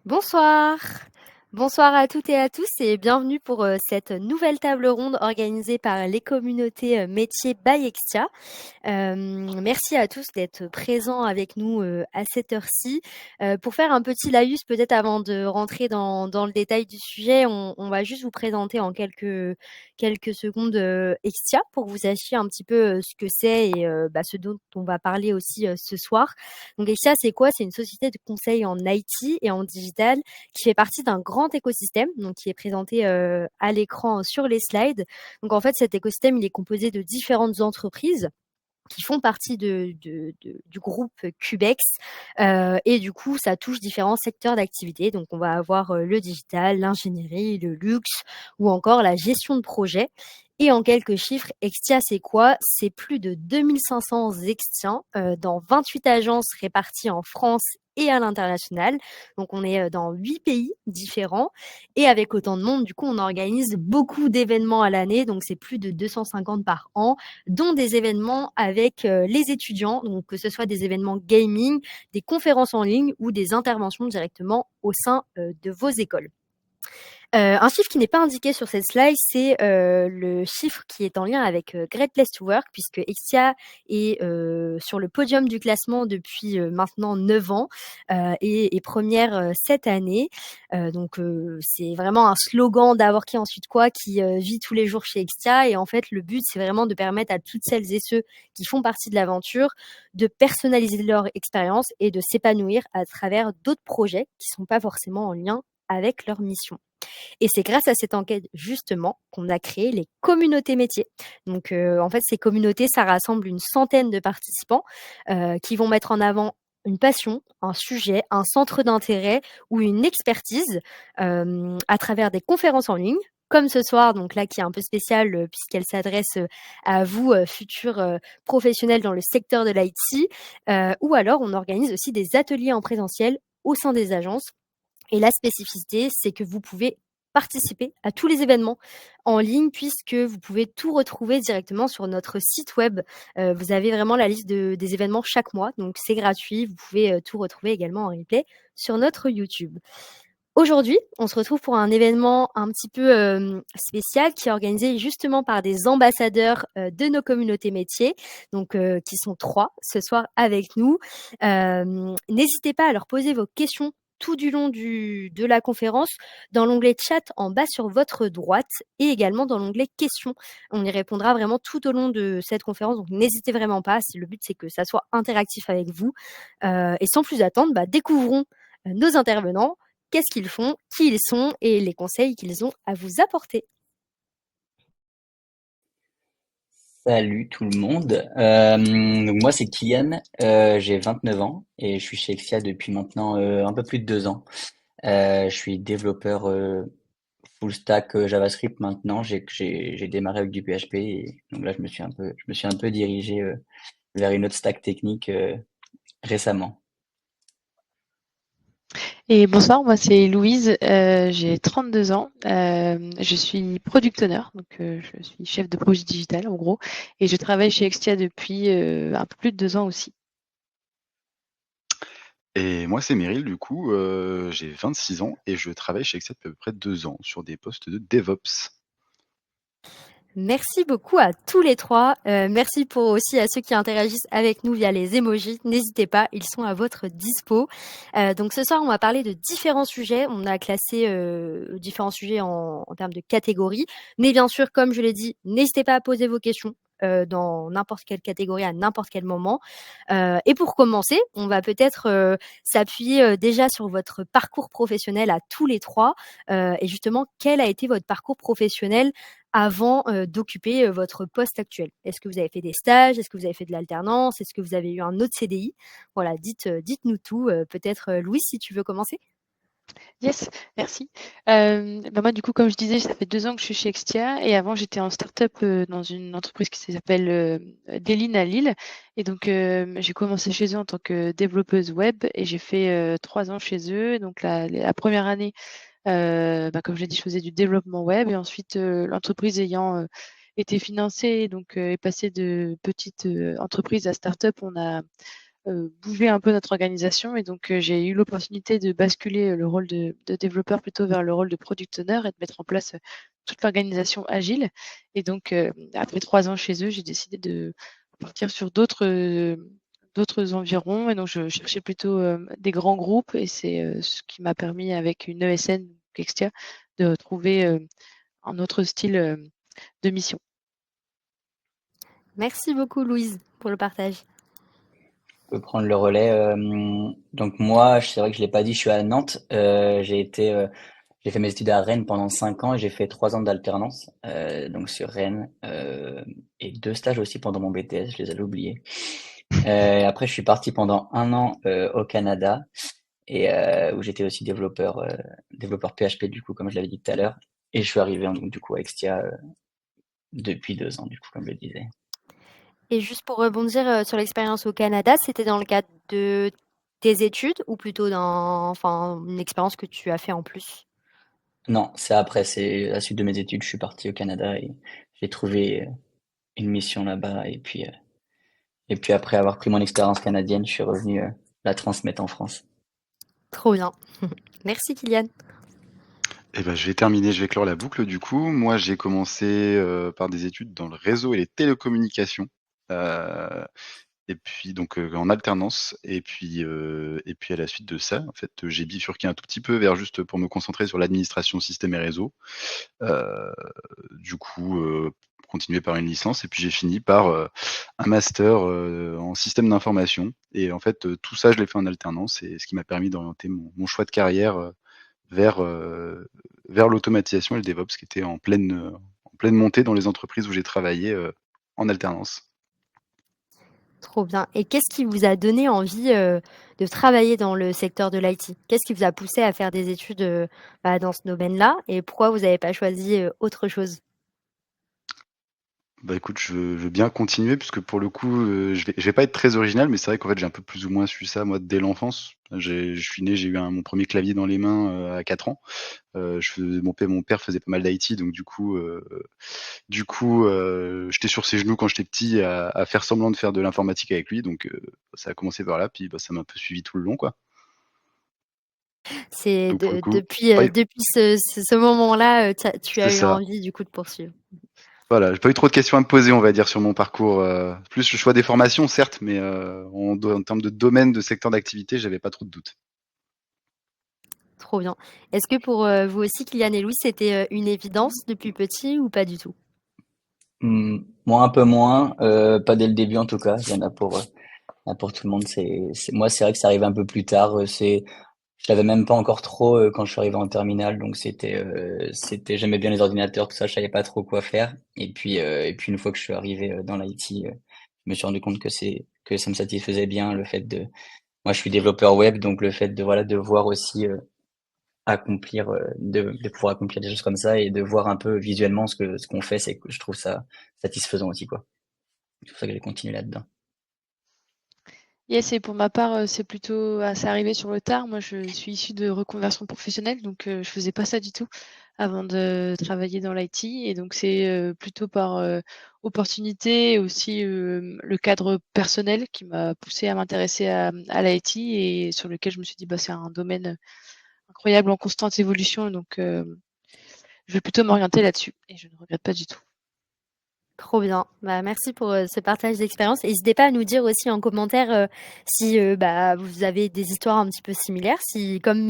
Bonsoir. Bonsoir à toutes et à tous et bienvenue pour cette nouvelle table ronde organisée par les communautés métiers by Extia. Merci à tous d'être présents avec nous à cette heure-ci. Pour faire un petit laïus, peut-être avant de rentrer dans le détail du sujet, on va juste vous présenter en quelques secondes Extia pour que vous sachiez un petit peu ce que c'est et ce dont on va parler aussi ce soir. Donc Extia, c'est quoi? C'est une société de conseil en IT et en digital qui fait partie d'un grand écosystème, donc qui est présenté à l'écran sur les slides. Donc en fait, cet écosystème, il est composé de différentes entreprises qui font partie du groupe Cubex. Et du coup, ça touche différents secteurs d'activité. Donc, on va avoir le digital, l'ingénierie, le luxe ou encore la gestion de projet. Et en quelques chiffres, Extia, c'est quoi? C'est plus de 2500 Extiens dans 28 agences réparties en France et à l'international. Donc, on est dans 8 pays différents. Et avec autant de monde, du coup, on organise beaucoup d'événements à l'année. Donc, c'est plus de 250 par an, dont des événements avec les étudiants, donc que ce soit des événements gaming, des conférences en ligne ou des interventions directement au sein de vos écoles. Un chiffre qui n'est pas indiqué sur cette slide, c'est le chiffre qui est en lien avec Great Place to Work, puisque Exia est sur le podium du classement depuis maintenant 9 ans et première cette année. Donc c'est vraiment un slogan d'avoir qui ensuite quoi qui vit tous les jours chez Exia. Et en fait, le but, c'est vraiment de permettre à toutes celles et ceux qui font partie de l'aventure de personnaliser leur expérience et de s'épanouir à travers d'autres projets qui ne sont pas forcément en lien avec leur mission. Et c'est grâce à cette enquête, justement, qu'on a créé les communautés métiers. Donc, en fait, ces communautés, ça rassemble une centaine de participants qui vont mettre en avant une passion, un sujet, un centre d'intérêt ou une expertise à travers des conférences en ligne, comme ce soir, donc là qui est un peu spécial puisqu'elle s'adresse à vous, futurs professionnels dans le secteur de l'IT, ou alors on organise aussi des ateliers en présentiel au sein des agences. Et la spécificité, c'est que vous pouvez participer à tous les événements en ligne puisque vous pouvez tout retrouver directement sur notre site web. Vous avez vraiment la liste des événements chaque mois, donc c'est gratuit. Vous pouvez tout retrouver également en replay sur notre YouTube. Aujourd'hui, on se retrouve pour un événement un petit peu spécial qui est organisé justement par des ambassadeurs de nos communautés métiers, donc qui sont 3 ce soir avec nous. N'hésitez pas à leur poser vos questions tout du long de la conférence dans l'onglet chat en bas sur votre droite et également dans l'onglet questions. On y répondra vraiment tout au long de cette conférence, donc n'hésitez vraiment pas. Le but, c'est que ça soit interactif avec vous. Et sans plus attendre, découvrons nos intervenants, qu'est-ce qu'ils font, qui ils sont et les conseils qu'ils ont à vous apporter. Salut tout le monde. Donc moi c'est Kian, j'ai 29 ans et je suis chez Exia depuis maintenant un peu plus de 2 ans. Je suis développeur full stack JavaScript maintenant. J'ai démarré avec du PHP et donc là je me suis un peu dirigé vers une autre stack technique récemment. Et bonsoir, moi c'est Louise, j'ai 32 ans, je suis product owner, donc je suis chef de projet digital en gros, et je travaille chez Extia depuis un peu plus de 2 ans aussi. Et moi, c'est Meryl, du coup, j'ai 26 ans et je travaille chez Excia depuis à peu près 2 ans sur des postes de DevOps. Merci beaucoup à tous les 3. Merci pour aussi à ceux qui interagissent avec nous via les emojis. N'hésitez pas, ils sont à votre dispo. Donc ce soir, on va parler de différents sujets. On a classé différents sujets en termes de catégories. Mais bien sûr, comme je l'ai dit, n'hésitez pas à poser vos questions dans n'importe quelle catégorie à n'importe quel moment. Et pour commencer, on va peut-être s'appuyer déjà sur votre parcours professionnel à tous les 3. Et justement, quel a été votre parcours professionnel avant d'occuper votre poste actuel? Est-ce que vous avez fait des stages? Est-ce que vous avez fait de l'alternance? Est-ce que vous avez eu un autre CDI? Voilà, dites-nous tout. Peut-être Louise, si tu veux commencer? Yes, merci. Moi du coup, comme je disais, ça fait 2 ans que je suis chez Extia et avant j'étais en start-up dans une entreprise qui s'appelle Deline à Lille. Et donc j'ai commencé chez eux en tant que développeuse web et j'ai fait 3 ans chez eux. Donc la première année, comme je l'ai dit, je faisais du développement web et ensuite l'entreprise ayant été financée, donc est passée de petite entreprise à start-up, on a bouger un peu notre organisation et donc j'ai eu l'opportunité de basculer le rôle de développeur plutôt vers le rôle de product owner et de mettre en place toute l'organisation agile. Et donc après 3 ans chez eux, j'ai décidé de partir sur d'autres environs et donc je cherchais plutôt des grands groupes et c'est ce qui m'a permis avec une ESN, Extia, de trouver un autre style de mission. Merci beaucoup, Louise, pour le partage. Je peux prendre le relais. Donc moi, c'est vrai que je l'ai pas dit, je suis à Nantes. J'ai fait mes études à Rennes pendant 5 ans et j'ai fait 3 ans d'alternance, donc sur Rennes, et 2 stages aussi pendant mon BTS, je les avais oubliés. Après, je suis parti pendant 1 an au Canada et où j'étais aussi développeur PHP du coup, comme je l'avais dit tout à l'heure. Et je suis arrivé donc du coup à Extia depuis 2 ans du coup, comme je le disais. Et juste pour rebondir sur l'expérience au Canada, c'était dans le cadre de tes études ou plutôt une expérience que tu as fait en plus? Non, c'est après, c'est à la suite de mes études, je suis parti au Canada et j'ai trouvé une mission là-bas et puis après avoir pris mon expérience canadienne, je suis revenu la transmettre en France. Trop bien. Merci, Kylian. Et ben, je vais terminer, je vais clore la boucle du coup. Moi, j'ai commencé par des études dans le réseau et les télécommunications. Et puis donc en alternance et puis à la suite de ça, en fait, j'ai bifurqué un tout petit peu vers juste pour me concentrer sur l'administration système et réseau. Du coup, continuer par une licence et puis j'ai fini par un master en système d'information et en fait, tout ça, je l'ai fait en alternance et ce qui m'a permis d'orienter mon choix de carrière vers, vers l'automatisation et le DevOps qui était en pleine montée dans les entreprises où j'ai travaillé en alternance. Trop bien. Et qu'est-ce qui vous a donné envie de travailler dans le secteur de l'IT? Qu'est-ce qui vous a poussé à faire des études dans ce domaine-là? Et pourquoi vous n'avez pas choisi autre chose? Bah, écoute, je veux bien continuer puisque pour le coup, je vais pas être très original, mais c'est vrai qu'en fait, j'ai un peu plus ou moins su ça moi dès l'enfance. Je suis né, j'ai eu mon premier clavier dans les mains, à 4 ans. Mon père faisait pas mal d'IT donc j'étais sur ses genoux quand j'étais petit à faire semblant de faire de l'informatique avec lui donc ça a commencé par là puis, bah, ça m'a un peu suivi tout le long, quoi. C'est Donc pour le coup depuis ouais, depuis ce moment-là, tu c'est as eu ça. envie du coup de poursuivre. Voilà, j'ai pas eu trop de questions à me poser, on va dire, sur mon parcours, plus le choix des formations certes, mais en termes de domaine, de secteur d'activité, j'avais pas trop de doutes. Trop bien. Est-ce que pour vous aussi, Kylian et Louis, c'était une évidence depuis petit ou pas du tout? Moi un peu moins, pas dès le début en tout cas, il y en a pour tout le monde. Moi, c'est vrai que ça arrive un peu plus tard. Je l'avais même pas encore trop quand je suis arrivé en terminale, donc c'était, j'aimais bien les ordinateurs, tout ça, je savais pas trop quoi faire. Et puis une fois que je suis arrivé dans l'IT, je me suis rendu compte que ça me satisfaisait bien le fait de. Moi, je suis développeur web, donc le fait de voilà de voir aussi de pouvoir accomplir des choses comme ça et de voir un peu visuellement ce qu'on fait, c'est que je trouve ça satisfaisant aussi quoi. C'est pour ça que j'ai continué là-dedans. Yes, et pour ma part, c'est arrivé sur le tard. Moi, je suis issue de reconversion professionnelle, donc je faisais pas ça du tout avant de travailler dans l'IT et donc c'est plutôt par opportunité et aussi le cadre personnel qui m'a poussée à m'intéresser à l'IT et sur lequel je me suis dit: «Bah, c'est un domaine incroyable en constante évolution, donc je vais plutôt m'orienter là-dessus» et je ne regrette pas du tout. Trop bien. Bah, merci pour ce partage d'expérience. N'hésitez pas à nous dire aussi en commentaire si vous avez des histoires un petit peu similaires, si comme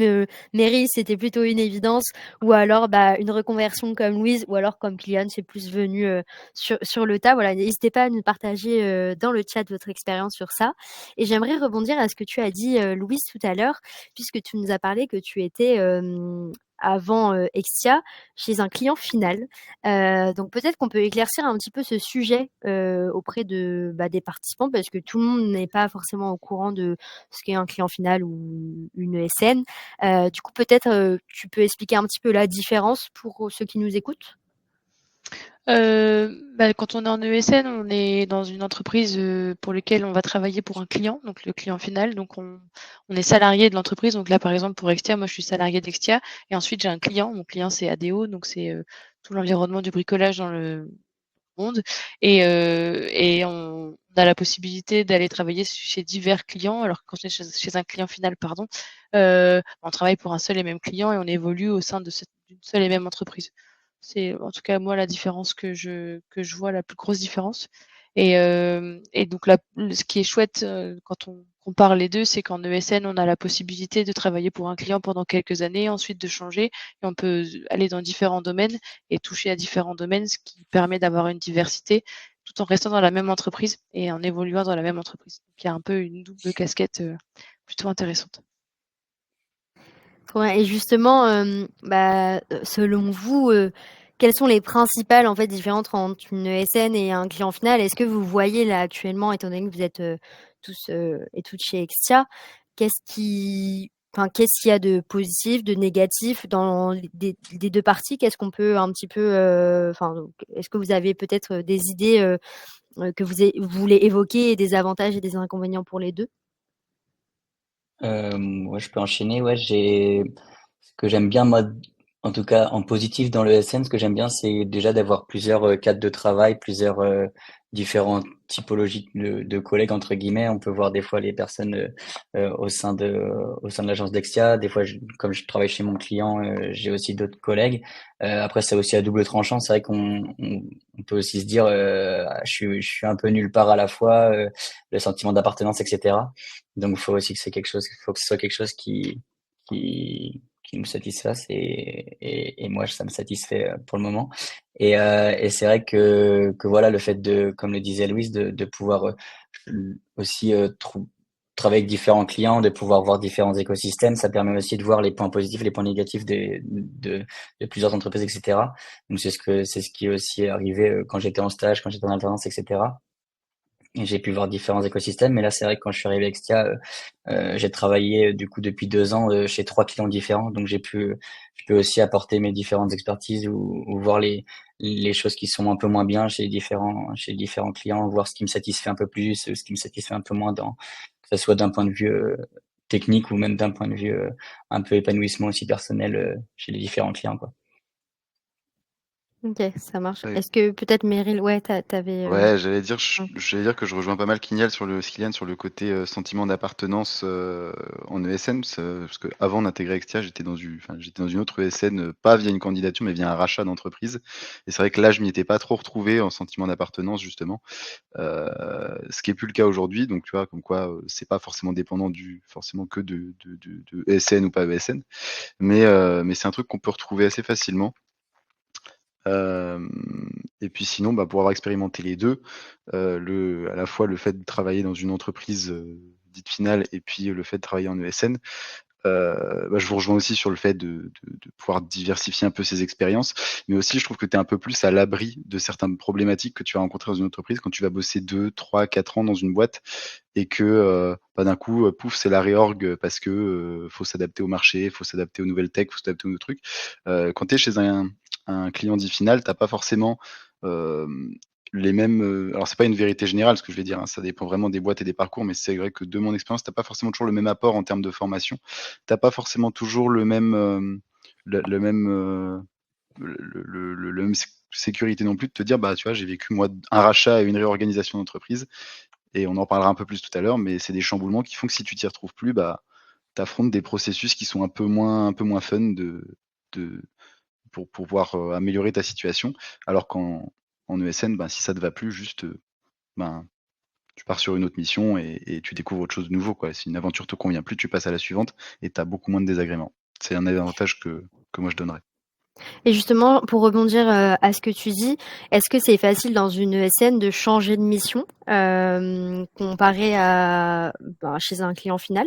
Mary c'était plutôt une évidence, ou alors une reconversion comme Louise, ou alors comme Kylian c'est plus venu sur le tas. Voilà, n'hésitez pas à nous partager dans le chat votre expérience sur ça. Et j'aimerais rebondir à ce que tu as dit Louise tout à l'heure, puisque tu nous as parlé que tu étais avant Extia chez un client final. Donc peut-être qu'on peut éclaircir un petit peu ce sujet auprès des participants parce que tout le monde n'est pas forcément au courant de ce qu'est un client final ou une ESN. Du coup, peut-être tu peux expliquer un petit peu la différence pour ceux qui nous écoutent? Quand on est en ESN, on est dans une entreprise, pour lequel on va travailler pour un client, donc le client final. Donc on est salarié de l'entreprise. Donc là, par exemple, pour Extia, moi, je suis salariée d'Extia et ensuite j'ai un client. Mon client, c'est ADO, donc c'est, tout l'environnement du bricolage dans le monde et on a la possibilité d'aller travailler chez divers clients, alors que quand on est chez un client final, pardon, on travaille pour un seul et même client et on évolue au sein d'une seule et même entreprise. C'est en tout cas moi la différence que je vois, la plus grosse différence. Et donc ce qui est chouette, quand on compare les 2, c'est qu'en ESN, on a la possibilité de travailler pour un client pendant quelques années, ensuite de changer et on peut aller dans différents domaines et toucher à différents domaines, ce qui permet d'avoir une diversité tout en restant dans la même entreprise et en évoluant dans la même entreprise. Donc il y a un peu une double casquette, plutôt intéressante. Ouais, et justement, selon vous, quelles sont les principales, en fait, différences entre une ESN et un client final? Est-ce que vous voyez là actuellement, étant donné que vous êtes, tous, et toutes chez Extia, qu'est-ce qu'il y a de positif, de négatif dans des 2 parties? Qu'est-ce qu'on peut un petit peu, est-ce que vous avez peut-être, des idées, que vous voulez évoquer et des avantages et des inconvénients pour les 2? Ouais, je peux enchaîner. Ouais, ce que j'aime bien, moi, en tout cas en positif dans le SN, ce que j'aime bien, c'est déjà d'avoir plusieurs cadres de travail, plusieurs différentes typologies de collègues entre guillemets. On peut voir des fois les personnes au sein de l'agence Dexia. Des fois, comme je travaille chez mon client, j'ai aussi d'autres collègues. Après, c'est aussi à double tranchant. C'est vrai on peut aussi se dire, je suis un peu nulle part à la fois, le sentiment d'appartenance, etc. Donc, il faut aussi que faut que ce soit quelque chose qui nous satisfasse et moi, ça me satisfait pour le moment. Et c'est vrai que voilà, le fait comme le disait Louise, de pouvoir aussi travailler avec différents clients, de pouvoir voir différents écosystèmes, ça permet aussi de voir les points positifs, les points négatifs de plusieurs entreprises, etc. Donc, c'est ce qui est aussi arrivé quand j'étais en stage, quand j'étais en alternance, etc. Et j'ai pu voir différents écosystèmes, mais là, c'est vrai que quand je suis arrivé à Extia, j'ai travaillé du coup depuis 2 ans chez 3 clients différents, donc je peux aussi apporter mes différentes expertises ou voir les choses qui sont un peu moins bien chez différents clients, voir ce qui me satisfait un peu plus, ce qui me satisfait un peu moins que ce soit d'un point de vue technique ou même d'un point de vue un peu épanouissement aussi personnel chez les différents clients, quoi. OK, ça marche. Ouais. Est-ce que peut-être Meryl, ouais, t'avais. Ouais, j'allais dire que je rejoins pas mal Kylian sur le côté sentiment d'appartenance en ESN, parce que avant d'intégrer Extia, j'étais dans une autre ESN, pas via une candidature, mais via un rachat d'entreprise. Et c'est vrai que là, je m'y étais pas trop retrouvé en sentiment d'appartenance, justement. Ce qui est plus le cas aujourd'hui, donc tu vois, comme quoi c'est pas forcément dépendant forcément que de ESN ou pas ESN, mais c'est un truc qu'on peut retrouver assez facilement. Et puis sinon, bah, pour avoir expérimenté les 2, à la fois le fait de travailler dans une entreprise, dite finale et puis le fait de travailler en ESN, bah, je vous rejoins aussi sur le fait de pouvoir diversifier un peu ses expériences, mais aussi je trouve que tu es un peu plus à l'abri de certaines problématiques que tu vas rencontrer dans une entreprise quand tu vas bosser 2, 3, 4 ans dans une boîte et que, bah, d'un coup, pouf, c'est la réorg, parce que, faut s'adapter au marché, faut s'adapter aux nouvelles tech, faut s'adapter aux nouveaux trucs. Quand tu es chez un client dit final, tu pas forcément, hem, les mêmes, alors c'est pas une vérité générale ce que je vais dire, hein, ça dépend vraiment des boîtes et des parcours, mais c'est vrai que de mon expérience, tu pas forcément toujours le même apport en termes de formation. Tu pas forcément toujours le même, le même, le même sécurité non plus de te dire: «Bah, tu vois, j'ai vécu moi un rachat et une réorganisation d'entreprise» et on en parlera un peu plus tout à l'heure, mais c'est des chamboulements qui font que si tu t'y retrouves plus, bah, tu affrontes des processus qui sont un peu moins fun de pour pouvoir, améliorer ta situation. Alors qu'en ESN, ben, si ça te va plus, juste, ben, tu pars sur une autre mission et tu découvres autre chose de nouveau, quoi. Si une aventure te convient plus, tu passes à la suivante et tu as beaucoup moins de désagréments. C'est un avantage que moi je donnerais. Et justement, pour rebondir, à ce que tu dis, est-ce que c'est facile dans une ESN de changer de mission, comparé chez un client final?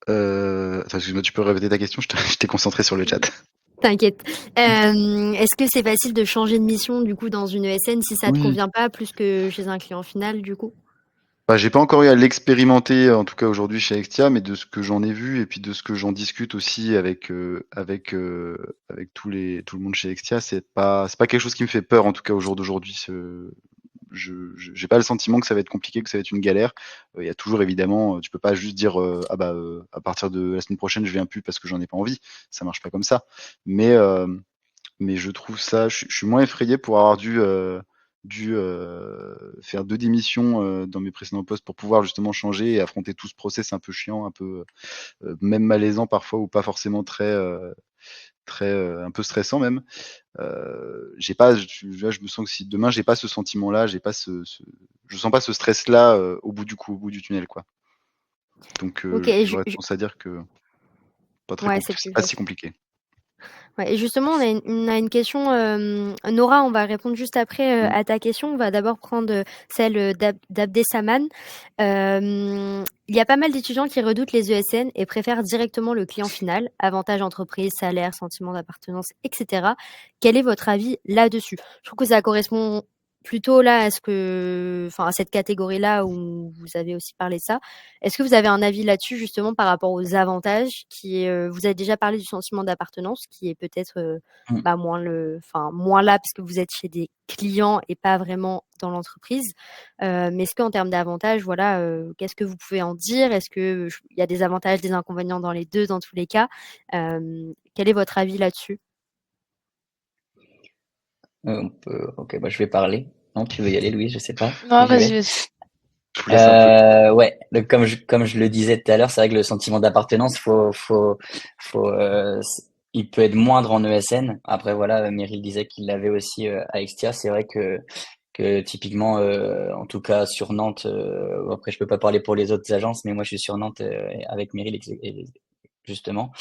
Attends, excuse-moi, tu peux répéter ta question? J'étais concentré sur le chat. T'inquiète. Est-ce que c'est facile de changer de mission, du coup, dans une ESN si ça te Oui. convient pas, plus que chez un client final, du coup? Bah, j'ai pas encore eu à l'expérimenter, en tout cas aujourd'hui chez Extia, mais de ce que j'en ai vu et puis de ce que j'en discute aussi avec tout le monde chez Extia, c'est pas quelque chose qui me fait peur, en tout cas au jour d'aujourd'hui. J'ai pas le sentiment que ça va être compliqué, que ça va être une galère. Il y a toujours évidemment, tu peux pas juste dire, «Ah bah, à partir de la semaine prochaine, je viens plus parce que j'en ai pas envie». Ça marche pas comme ça. Mais, mais je trouve ça je suis moins effrayé pour avoir dû, faire 2 démissions dans mes précédents postes pour pouvoir justement changer et affronter tout ce process un peu chiant, un peu même malaisant parfois ou pas forcément très un peu stressant même. J'ai pas, là, je me sens que si demain j'ai pas ce sentiment-là, j'ai pas je sens pas ce stress-là au bout du tunnel, quoi. Donc OK et j'aurais tendance à dire que ouais, c'est c'est plus pas si facile. compliqué. Ouais et justement, on a une question, Nora, on va répondre juste après, Mmh. à ta question. On va d'abord prendre, celle, d'Abdesaman. Il y a pas mal d'étudiants qui redoutent les ESN et préfèrent directement le client final, avantages entreprise, salaire, sentiment d'appartenance et cetera. Quel est votre avis là-dessus? Je trouve que ça correspond plutôt là à cette catégorie-là où vous avez aussi parlé de ça. Est-ce que vous avez un avis là-dessus justement par rapport aux avantages vous avez déjà parlé du sentiment d'appartenance qui est peut-être, Mmh. moins là parce que vous êtes chez des clients et pas vraiment dans l'entreprise. Mais est-ce qu'en termes d'avantages, voilà, qu'est-ce que vous pouvez en dire? Est-ce que il y a des avantages, des inconvénients dans les 2 dans tous les cas? Quel est votre avis là-dessus? OK, bah, je vais parler. Non, tu veux y aller, Louise? Je sais pas. Non, J'y vas-y, vais. vas-y. Je vous laisse un peu. Ouais, donc comme je le disais tout à l'heure, c'est vrai que le sentiment d'appartenance, il peut être moindre en ESN. Après voilà, Meryl disait qu'il l'avait aussi à Extia. C'est vrai que typiquement, en tout cas sur Nantes, après je peux pas parler pour les autres agences, mais moi je suis sur Nantes avec Meryl justement.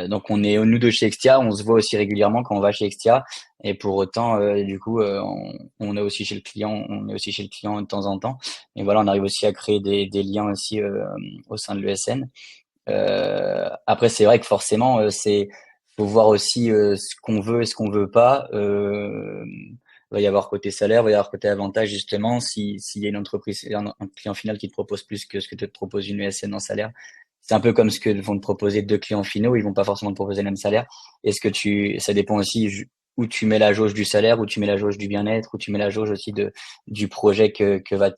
Donc on est nous deux chez Extia, on se voit aussi régulièrement quand on va chez Extia, et pour autant, du coup, on est aussi chez le client, on est aussi chez le client de temps en temps. Et voilà, on arrive aussi à créer des liens aussi au sein de l'ESN. Après, c'est vrai que forcément, faut voir aussi ce qu'on veut et ce qu'on veut pas. Il va y avoir côté salaire, il va y avoir côté avantage justement. S'il y a une entreprise, un client final qui te propose plus que ce que te propose une ESN en salaire, c'est un peu comme ce que vont te proposer deux clients finaux. Ils vont pas forcément te proposer le même salaire. Ça dépend aussi où tu mets la jauge du salaire, où tu mets la jauge du bien-être, où tu mets la jauge aussi du projet qui va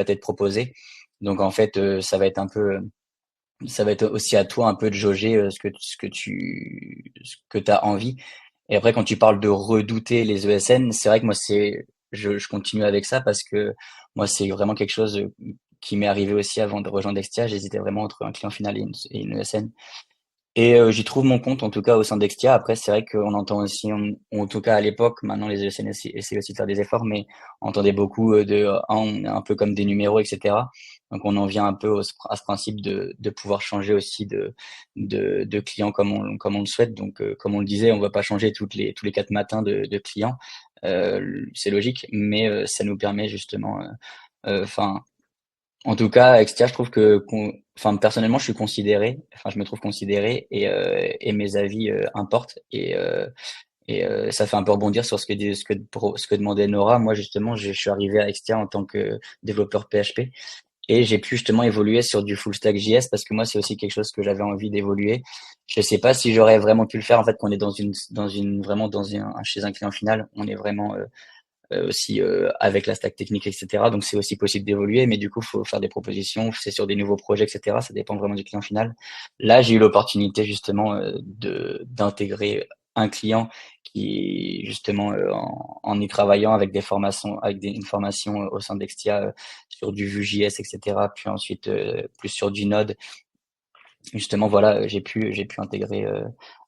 t'être proposé. Donc en fait, ça va être aussi à toi un peu de jauger ce que t'as envie. Et après, quand tu parles de redouter les ESN, c'est vrai que moi, je continue avec ça parce que moi, c'est vraiment quelque chose qui m'est arrivé aussi avant de rejoindre Dextia. J'hésitais vraiment entre un client final et une ESN. Et j'y trouve mon compte, en tout cas, au sein d'Extia. Après, c'est vrai qu'on entend aussi, en tout cas à l'époque, maintenant les ESN essaient aussi de faire des efforts, mais on entendait beaucoup on est un peu comme des numéros, etc. Donc on en vient un peu à ce principe de pouvoir changer aussi de client comme on le souhaite. Donc comme on le disait, on va pas changer tous les 4 matins de clients. C'est logique, mais ça nous permet justement, enfin, en tout cas, avec Extia, je trouve enfin, personnellement, je suis considéré, enfin, je me trouve considéré et mes avis importent ça fait un peu rebondir sur ce que demandait Nora. Moi, justement, je suis arrivé à Extia en tant que développeur PHP et j'ai pu justement évoluer sur du full stack JS parce que moi, c'est aussi quelque chose que j'avais envie d'évoluer. Je sais pas si j'aurais vraiment pu le faire en fait, qu'on est vraiment chez un client final, on est vraiment aussi avec la stack technique, etc. Donc c'est aussi possible d'évoluer, mais du coup, faut faire des propositions, c'est sur des nouveaux projets, etc. Ça dépend vraiment du client final. Là, j'ai eu l'opportunité justement d'intégrer un client qui justement en y travaillant avec des formations, une formation au sein d'Extia sur du Vue.js, etc. Puis ensuite plus sur du Node. Justement, voilà, j'ai pu intégrer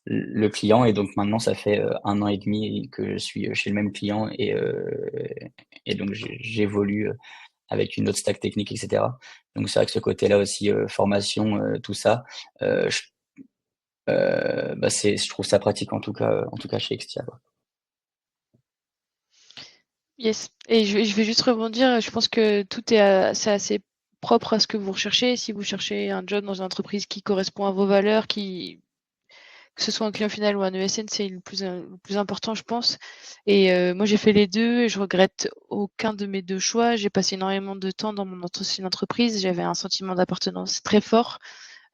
le client et donc maintenant ça fait 1 an et demi que je suis chez le même client et donc j'évolue avec une autre stack technique, etc. Donc c'est vrai que ce côté-là aussi, formation, tout ça, je, je trouve ça pratique en tout cas chez Extia, quoi. Yes. Et je vais juste rebondir. Je pense que tout c'est assez propre à ce que vous recherchez. Si vous cherchez un job dans une entreprise qui correspond à vos valeurs, que ce soit un client final ou un ESN, c'est le plus important, je pense. Et moi, j'ai fait les deux et je regrette aucun de mes deux choix. J'ai passé énormément de temps dans mon ancienne entreprise. J'avais un sentiment d'appartenance très fort.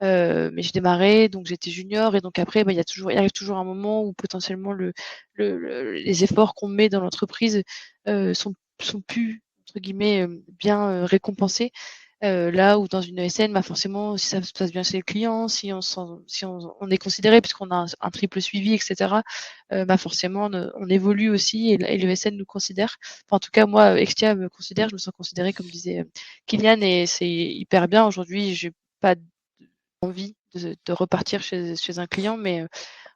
Mais je démarrais, donc j'étais junior et donc après, il arrive toujours un moment où potentiellement les efforts qu'on met dans l'entreprise sont plus entre guillemets bien récompensés. Là où dans une ESN, bah, forcément, si ça se passe bien chez le client, si on est considéré puisqu'on a un triple suivi et cetera, bah, forcément on évolue aussi et l'ESN nous considère. Enfin, en tout cas, moi, Extia me considère, je me sens considérée comme disait, Kylian et c'est hyper bien. Aujourd'hui, j'ai pas envie de repartir chez un client, mais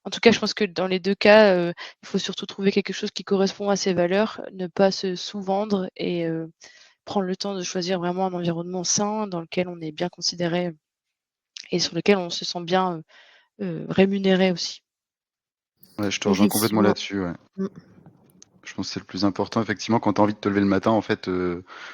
en tout cas, je pense que dans les 2 cas, il faut surtout trouver quelque chose qui correspond à ses valeurs, ne pas se sous-vendre et prendre le temps de choisir vraiment un environnement sain dans lequel on est bien considéré et sur lequel on se sent bien, rémunéré aussi. Ouais, je te rejoins complètement Effectivement. là-dessus, ouais. Mmh. Je pense que c'est le plus important, effectivement, quand tu as envie de te lever le matin, en fait,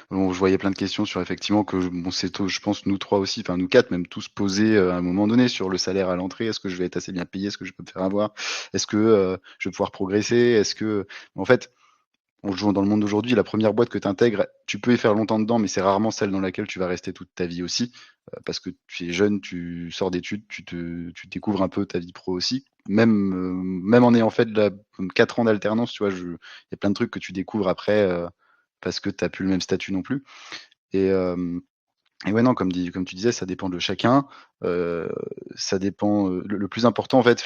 bon, je voyais plein de questions sur effectivement que bon, c'est tôt, je pense nous 3 aussi, enfin nous 4 même tous posés, à un moment donné sur le salaire à l'entrée. Est-ce que je vais être assez bien payé? Est-ce que je peux me faire avoir? Est-ce que, je vais pouvoir progresser? Est-ce que en fait, on joue dans le monde d'aujourd'hui, la première boîte que tu intègres, tu peux y faire longtemps dedans, mais c'est rarement celle dans laquelle tu vas rester toute ta vie aussi, parce que tu es jeune, tu sors d'études, tu découvres un peu ta vie pro aussi. Même en ayant fait 4 ans d'alternance, tu vois, il y a plein de trucs que tu découvres après, parce que tu as plus le même statut non plus et hem et ouais, non, comme tu disais, ça dépend de chacun, heu, ça dépend, le plus important en fait,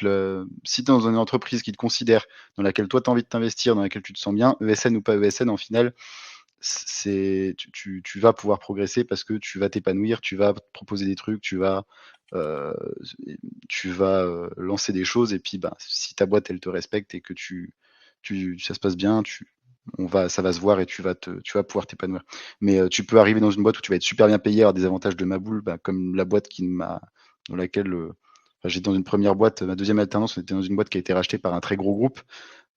si tu es dans une entreprise qui te considère, dans laquelle toi tu as envie de t'investir, dans laquelle tu te sens bien, ESN ou pas ESN, en final, c'est tu vas pouvoir progresser parce que tu vas t'épanouir, tu vas proposer des trucs, heu, tu vas, lancer des choses et puis, bah, si ta boîte elle te respecte et que ça se passe bien, ça va se voir et tu vas pouvoir t'épanouir. Mais, tu peux arriver dans une boîte où tu vas être super bien payé, avoir des avantages de ma boule, bah, comme la boîte dans laquelle, enfin, j'étais dans une première boîte, ma deuxième alternance, on était dans une boîte qui a été rachetée par un très gros groupe.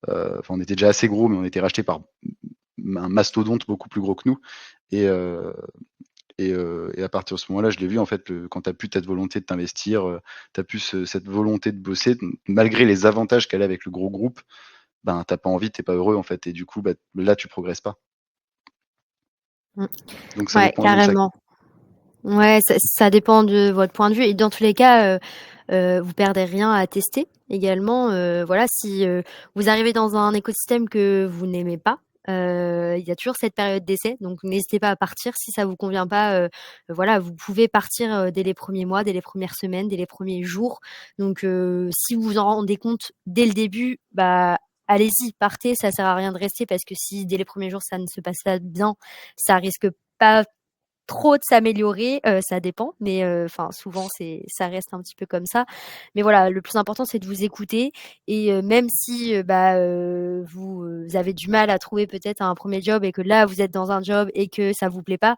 Enfin, on était déjà assez gros, mais on a été racheté par un mastodonte beaucoup plus gros que nous et et à partir de ce moment-là, je l'ai vu en fait, quand tu as plus cette volonté de t'investir, tu as plus cette volonté de bosser, malgré les avantages qu'elle a avec le gros groupe, ben, tu pas envie, tu pas heureux en fait et du coup, bah, là, tu progresses pas. Mmh. Donc ça Ouais, dépend vraiment de chacun. carrément. Ouais, ça dépend de votre point de vue et dans tous les cas, vous perdez rien à tester également, voilà, si, vous arrivez dans un écosystème que vous n'aimez pas, il y a toujours cette période d'essai, donc n'hésitez pas à partir si ça vous convient pas, voilà, vous pouvez partir, dès les premiers mois, dès les premières semaines, dès les premiers jours. Donc si vous vous en rendez compte dès le début, bah, allez-y, partez, ça sert à rien de rester parce que si dès les premiers jours ça ne se passe pas bien, ça risque pas trop de s'améliorer, ça dépend, mais enfin souvent ça reste un petit peu comme ça. Mais voilà, le plus important c'est de vous écouter et même si, bah, vous, avez du mal à trouver peut-être un premier job et que là vous êtes dans un job et que ça vous plaît pas,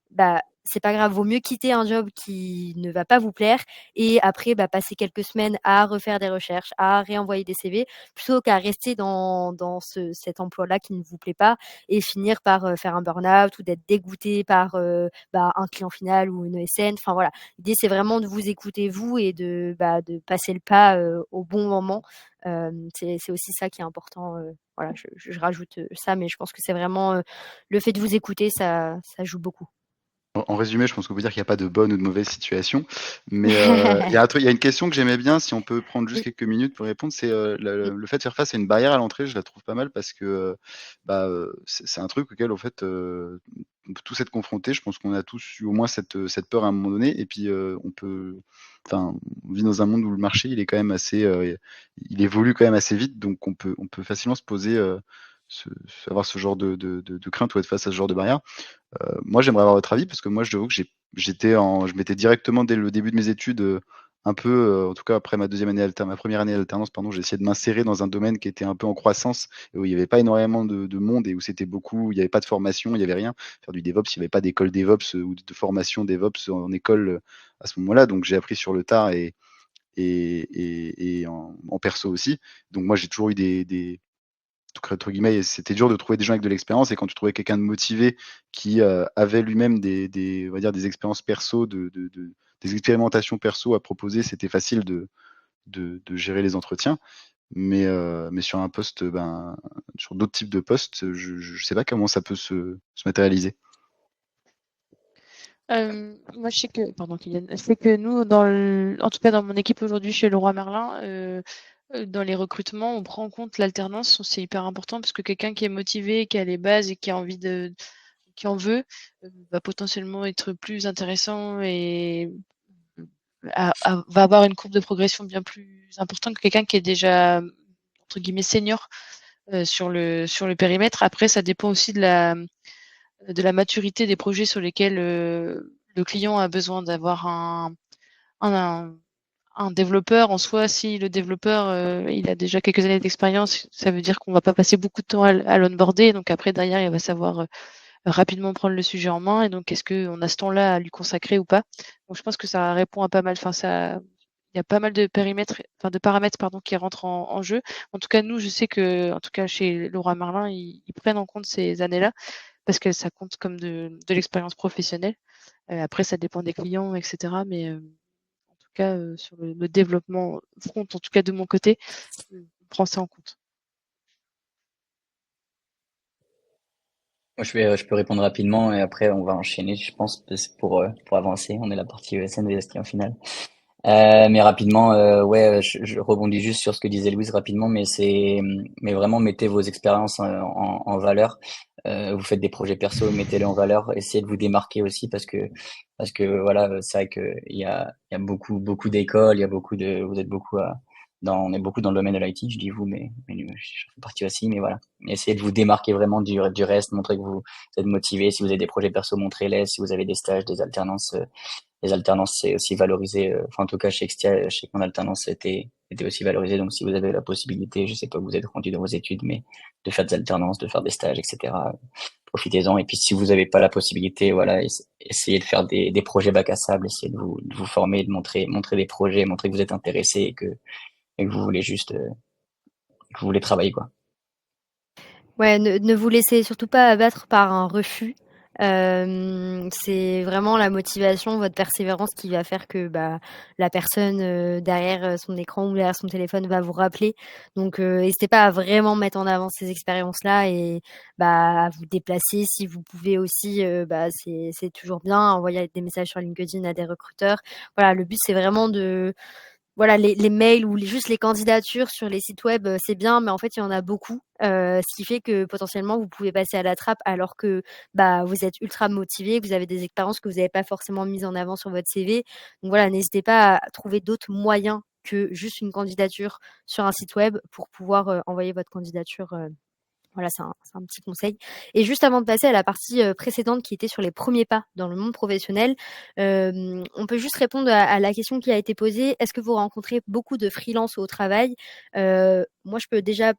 bah, c'est pas grave, vaut mieux quitter un job qui ne va pas vous plaire et après, bah, passer quelques semaines à refaire des recherches, à réenvoyer des CV, plutôt qu'à rester dans cet emploi-là qui ne vous plaît pas et finir par, faire un burn-out ou d'être dégoûté par, bah, un client final ou une ESN. Enfin voilà, l'idée c'est vraiment de vous écouter vous et bah, de passer le pas, au bon moment. C'est aussi ça qui est important, voilà, je rajoute, ça, mais je pense que c'est vraiment, le fait de vous écouter, ça joue beaucoup. En résumé, je pense qu'on peut dire qu'il y a pas de bonne ou de mauvaise situation, mais il y a une question que j'aimais bien, si on peut prendre juste Oui. quelques minutes pour répondre, c'est, Oui. le fait de faire face à une barrière à l'entrée, je la trouve pas mal parce que, bah, c'est un truc auquel, en fait, on peut tous être confrontés. Je pense qu'on a tous eu au moins cette peur à un moment donné et puis, enfin, on vit dans un monde où le marché, il est quand même assez, il évolue quand même assez vite, donc on peut facilement se poser, ce avoir ce genre de crainte ou être face à ce genre de barrière. Moi, j'aimerais avoir votre avis parce que moi, je t'avoue que je m'étais directement dès le début de mes études, un peu, en tout cas après ma première année d'alternance, pardon, j'ai essayé de m'insérer dans un domaine qui était un peu en croissance et où il y avait pas énormément de monde et où il y avait pas de formation, il y avait rien. Faire du DevOps, il y avait pas d'école DevOps, ou de formation DevOps en école, à ce moment-là, donc j'ai appris sur le tard et en perso aussi. Donc moi, j'ai toujours eu des entre guillemets, c'était dur de trouver des gens avec de l'expérience et quand tu trouvais quelqu'un de motivé qui, avait lui-même on va dire des expériences perso, des expérimentations perso à proposer, c'était facile de gérer les entretiens. Mais sur un poste, ben, sur d'autres types de postes, je sais pas comment ça peut se matérialiser. Moi, je sais que pardon Kylian, je sais que nous en tout cas dans mon équipe aujourd'hui chez Leroy Merlin, dans les recrutements, on prend en compte l'alternance. C'est hyper important parce que quelqu'un qui est motivé, qui a les bases et qui a envie qui en veut va potentiellement être plus intéressant et va avoir une courbe de progression bien plus importante que quelqu'un qui est déjà entre guillemets senior sur le périmètre. Après, ça dépend aussi de la maturité des projets sur lesquels le client a besoin d'avoir un développeur. En soi. Si le développeur il a déjà quelques années d'expérience, ça veut dire qu'on va pas passer beaucoup de temps à l'onboarder. Donc après, derrière, il va savoir rapidement prendre le sujet en main. Et donc, est-ce qu'on a ce temps-là à lui consacrer ou pas? Donc, je pense que ça répond à pas mal. Enfin, il y a pas mal de paramètres pardon, qui rentrent en jeu. En tout cas, nous, je sais que, en tout cas, chez Leroy Merlin, ils prennent en compte ces années-là parce que ça compte comme de l'expérience professionnelle. Après, ça dépend des clients, etc. Mais en tout cas, sur le développement front, en tout cas de mon côté, on prend ça en compte. Moi, je peux répondre rapidement et après on va enchaîner, je pense, pour avancer. On est la partie ESN en finale. Mais rapidement, ouais, je rebondis juste sur ce que disait Louise rapidement, mais vraiment mettez vos expériences en valeur. Vous faites des projets perso, mettez-les en valeur. Essayez de vous démarquer aussi parce que voilà, c'est vrai que il y a beaucoup d'écoles, il y a vous êtes beaucoup on est beaucoup dans le domaine de l'IT, je dis vous, mais je fais partie aussi, mais voilà. Essayez de vous démarquer vraiment du reste, montrez que vous êtes motivé. Si vous avez des projets perso, montrez-les. Si vous avez des stages, des alternances. Les alternances, c'est aussi valorisé. Enfin, en tout cas, chez Extia, je sais que mon alternance était aussi valorisée. Donc, si vous avez la possibilité, je sais pas où vous êtes rendu dans vos études, mais de faire des alternances, de faire des stages, etc., profitez-en. Et puis, si vous n'avez pas la possibilité, voilà, essayez de faire des projets bac à sable, essayez de vous former, de montrer des projets, montrer que vous êtes intéressé et que vous voulez juste, que vous voulez travailler, quoi. Ouais, ne vous laissez surtout pas abattre par un refus. C'est vraiment la motivation, votre persévérance qui va faire que la personne derrière son écran ou derrière son téléphone va vous rappeler. Donc, n'hésitez pas à vraiment mettre en avant ces expériences-là et à vous déplacer si vous pouvez aussi. C'est toujours bien. Envoyer des messages sur LinkedIn à des recruteurs. Voilà, le but c'est vraiment de voilà, les mails ou juste les candidatures sur les sites web, c'est bien, mais en fait, il y en a beaucoup, ce qui fait que potentiellement vous pouvez passer à la trappe alors que, vous êtes ultra motivé, que vous avez des expériences que vous n'avez pas forcément mises en avant sur votre CV. Donc voilà, n'hésitez pas à trouver d'autres moyens que juste une candidature sur un site web pour pouvoir, envoyer votre candidature, voilà, c'est un petit conseil. Et juste avant de passer à la partie précédente qui était sur les premiers pas dans le monde professionnel, on peut juste répondre à la question qui a été posée. Est-ce que vous rencontrez beaucoup de freelance au travail? Moi, je peux déjà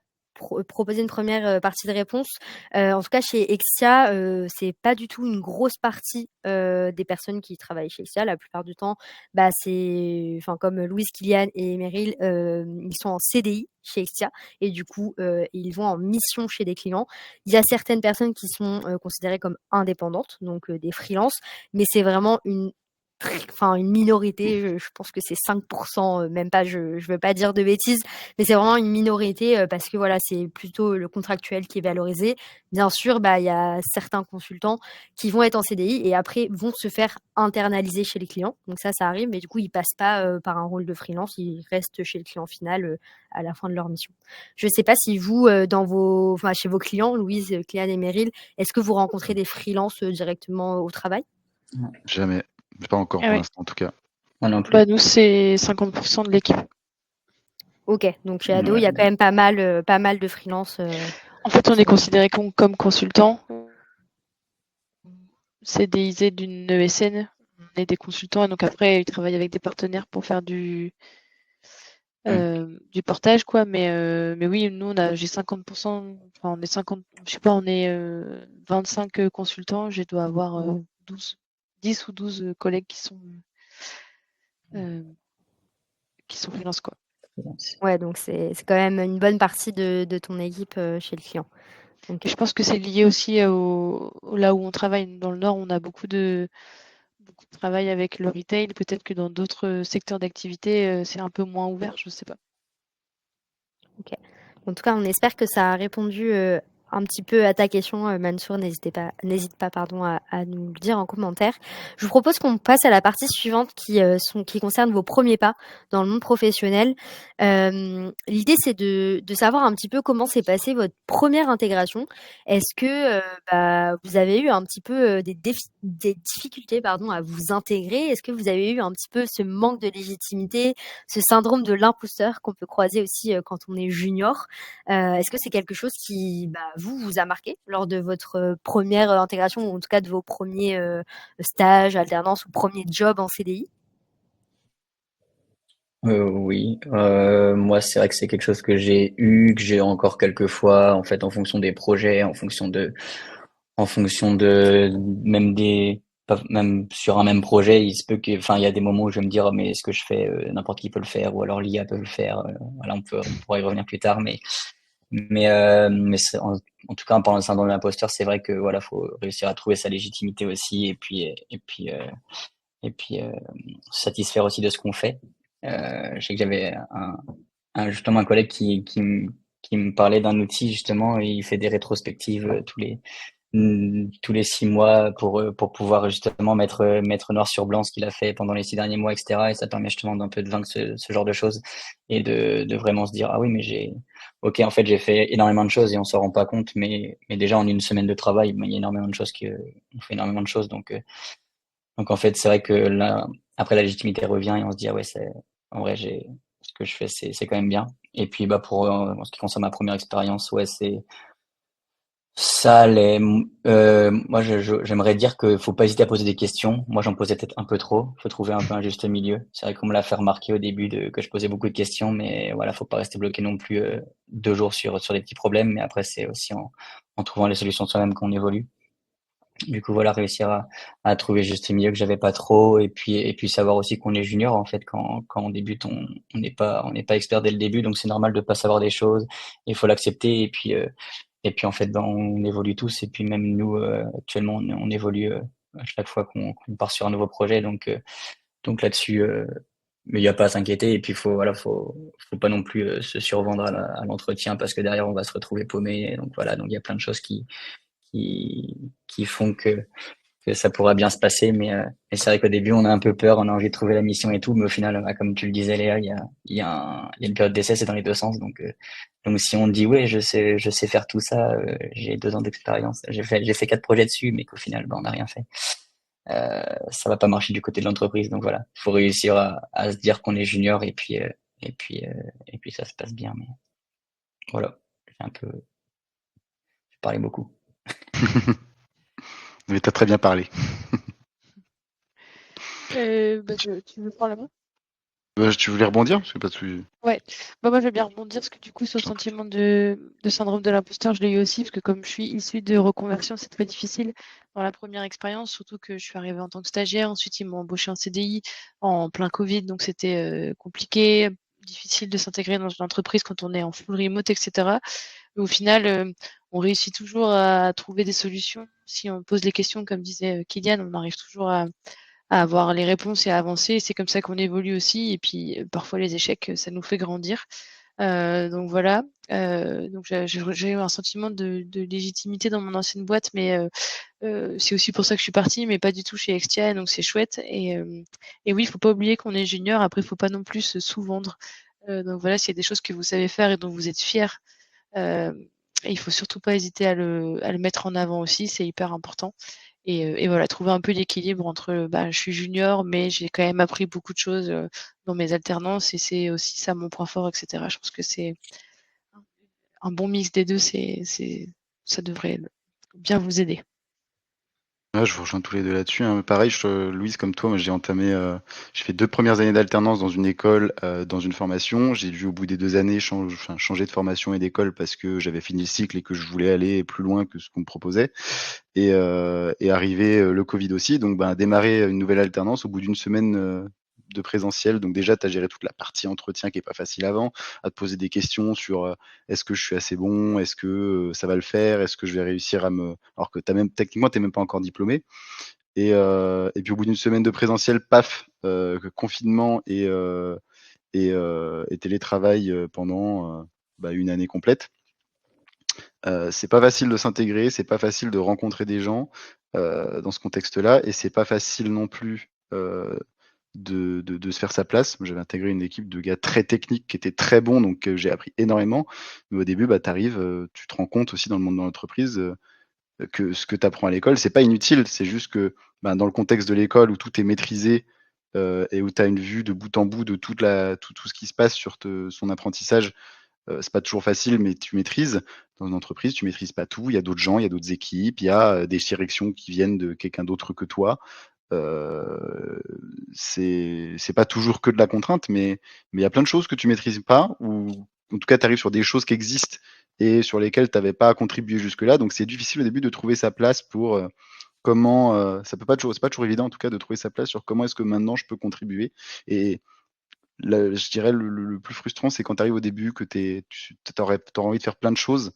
proposer une première partie de réponse. En tout cas, chez Exia, c'est pas du tout une grosse partie des personnes qui travaillent chez Exia. La plupart du temps, c'est, enfin, comme Louise, Kylian et Meryl, ils sont en CDI chez Exia et du coup, ils vont en mission chez des clients. Il y a certaines personnes qui sont considérées comme indépendantes, donc des freelances, mais c'est vraiment une minorité, je pense que c'est 5%, même pas, je veux pas dire de bêtises, mais c'est vraiment une minorité parce que voilà, c'est plutôt le contractuel qui est valorisé. Bien sûr, il y a certains consultants qui vont être en CDI et après vont se faire internaliser chez les clients. Donc ça arrive, mais du coup, ils passent pas par un rôle de freelance, ils restent chez le client final à la fin de leur mission. Je sais pas si vous, chez vos clients, Louise, Cléane et Meryl, est-ce que vous rencontrez des freelances directement au travail? Jamais. Pas encore pour l'instant, en tout cas. Moi non plus. Nous, c'est 50% de l'équipe. Ok, donc chez Ado, il y a quand même pas mal de freelance. En fait, on est considéré comme consultant, CDIsé d'une ESN. On est des consultants et donc après, ils travaillent avec des partenaires pour faire du portage, quoi. Mais oui, nous, j'ai 50%, enfin, on est 50, je sais pas, on est 25 consultants. Je dois avoir 10 ou 12 collègues qui sont freelance, quoi. Ouais, donc c'est quand même une bonne partie de ton équipe chez le client. Okay. Je pense que c'est lié aussi là où on travaille. Dans le Nord, on a beaucoup de travail avec le retail. Peut-être que dans d'autres secteurs d'activité, c'est un peu moins ouvert, je ne sais pas. Ok. En tout cas, on espère que ça a répondu un petit peu à ta question, Mansour, n'hésite pas pardon, à nous le dire en commentaire. Je vous propose qu'on passe à la partie suivante qui concerne vos premiers pas dans le monde professionnel. L'idée, c'est de savoir un petit peu comment s'est passée votre première intégration. Est-ce que vous avez eu un petit peu des difficultés pardon, à vous intégrer? Est-ce que vous avez eu un petit peu ce manque de légitimité, ce syndrome de l'imposteur qu'on peut croiser aussi quand on est junior? Est-ce que c'est quelque chose qui, vous a marqué lors de votre première intégration ou en tout cas de vos premiers stages, alternances ou premiers jobs en CDI? Oui, moi c'est vrai que c'est quelque chose que j'ai eu, que j'ai encore quelques fois, en fait, en fonction des projets, en fonction de même même sur un même projet, il se peut que, enfin, il y a des moments où je vais me dire, oh, mais est-ce que je fais, n'importe qui peut le faire, ou alors l'IA peut le faire, voilà, on pourra y revenir plus tard, mais en tout cas, en parlant de syndrome de l'imposteur, c'est vrai que voilà, faut réussir à trouver sa légitimité aussi, et puis se satisfaire aussi de ce qu'on fait. Je sais que j'avais justement un collègue qui me parlait d'un outil justement, et il fait des rétrospectives tous les 6 mois pour pouvoir justement mettre noir sur blanc ce qu'il a fait pendant les 6 derniers mois, etc. Et ça permet justement d'un peu de vaincre ce genre de choses et de vraiment se dire, ah oui, mais ok, en fait, j'ai fait énormément de choses et on s'en rend pas compte, mais déjà en une semaine de travail, il y a énormément de choses on fait énormément de choses. Donc en fait, c'est vrai que là, après la légitimité revient et on se dit, ah ouais, en vrai, ce que je fais, c'est quand même bien. Et puis, en ce qui concerne ma première expérience, ouais, ça, moi, j'aimerais dire que faut pas hésiter à poser des questions. Moi, j'en posais peut-être un peu trop. Faut trouver un peu un juste milieu. C'est vrai qu'on me l'a fait remarquer au début que je posais beaucoup de questions, mais voilà, faut pas rester bloqué non plus 2 jours sur des petits problèmes. Mais après, c'est aussi en trouvant les solutions soi-même qu'on évolue. Du coup, voilà, réussir à trouver juste le milieu que j'avais pas trop, et puis savoir aussi qu'on est junior en fait quand on débute, on n'est pas expert dès le début, donc c'est normal de pas savoir des choses. Il faut l'accepter, et puis en fait, on évolue tous, et puis même nous actuellement, on évolue à chaque fois qu'on part sur un nouveau projet, donc là-dessus, mais il y a pas à s'inquiéter, et puis faut pas non plus se survendre à l'entretien parce que derrière on va se retrouver paumé, donc voilà, donc il y a plein de choses qui font que ça pourra bien se passer. Mais c'est vrai qu'au début, on a un peu peur, on a envie de trouver la mission et tout, mais au final, comme tu le disais, Léa, il y a une période d'essai, c'est dans les deux sens. Donc si on dit, ouais, je sais faire tout ça, j'ai 2 ans d'expérience, j'ai fait 4 projets dessus, mais qu'au final, on n'a rien fait. Ça va pas marcher du côté de l'entreprise. Donc voilà, il faut réussir à se dire qu'on est junior, et puis ça se passe bien. Mais voilà, j'ai parlé beaucoup. Mais t'as très bien parlé. Tu veux prendre la main? Tu voulais rebondir? Parce que pas de... Ouais, moi je vais bien rebondir parce que du coup sur le sentiment de syndrome de l'imposteur, je l'ai eu aussi parce que comme je suis issue de reconversion, c'est très difficile dans la première expérience, surtout que je suis arrivée en tant que stagiaire, ensuite ils m'ont embauché en CDI en plein Covid, donc c'était compliqué, difficile de s'intégrer dans une entreprise quand on est en full remote, etc. Mais au final, on réussit toujours à trouver des solutions. Si on pose les questions, comme disait Kylian, on arrive toujours à avoir les réponses et à avancer. C'est comme ça qu'on évolue aussi. Et puis, parfois, les échecs, ça nous fait grandir. Donc voilà. Donc j'ai eu un sentiment de légitimité dans mon ancienne boîte, mais c'est aussi pour ça que je suis partie, mais pas du tout chez Extia, donc c'est chouette. Et oui, il faut pas oublier qu'on est junior. Après, il faut pas non plus se sous-vendre. Donc voilà, s'il y a des choses que vous savez faire et dont vous êtes fiers, il faut surtout pas hésiter à le mettre en avant aussi, c'est hyper important. Et voilà, trouver un peu l'équilibre entre, je suis junior, mais j'ai quand même appris beaucoup de choses, dans mes alternances et c'est aussi ça mon point fort et cetera. Je pense que c'est un bon mix des 2, ça devrait bien vous aider. Ouais, je vous rejoins tous les deux là-dessus, hein. Pareil, Louise, comme toi, moi j'ai fait 2 premières années d'alternance dans une école, dans une formation. J'ai dû, au bout des 2 années, changer de formation et d'école parce que j'avais fini le cycle et que je voulais aller plus loin que ce qu'on me proposait. Et arrivé le Covid aussi, donc démarrer une nouvelle alternance au bout d'une semaine de présentiel. Donc déjà, tu as géré toute la partie entretien qui est pas facile avant, à te poser des questions sur est-ce que je suis assez bon, est-ce que ça va le faire, est-ce que je vais réussir alors que techniquement, tu n'es même pas encore diplômé. Et puis au bout d'une semaine de présentiel, paf, confinement et télétravail pendant une année complète. C'est pas facile de s'intégrer, c'est pas facile de rencontrer des gens dans ce contexte-là, et c'est pas facile non plus de se faire sa place. J'avais intégré une équipe de gars très techniques qui étaient très bons, donc j'ai appris énormément. Mais au début, bah, tu arrives, tu te rends compte aussi dans le monde de l'entreprise que ce que tu apprends à l'école, c'est pas inutile. C'est juste que bah, dans le contexte de l'école où tout est maîtrisé et où tu as une vue de bout en bout de tout ce qui se passe sur son apprentissage, c'est pas toujours facile, mais tu maîtrises. Dans une entreprise, tu maîtrises pas tout. Il y a d'autres gens, il y a d'autres équipes, il y a des directions qui viennent de quelqu'un d'autre que toi. Heu, c'est pas toujours que de la contrainte, mais il y a plein de choses que tu maîtrises pas, ou en tout cas, tu arrives sur des choses qui existent et sur lesquelles tu avais pas contribué jusque-là. Donc c'est difficile au début de trouver sa place pour, comment, ça peut pas toujours c'est pas toujours évident en tout cas de trouver sa place sur comment est-ce que maintenant je peux contribuer. Et je dirais le plus frustrant, c'est quand tu arrives au début que tu aurais envie de faire plein de choses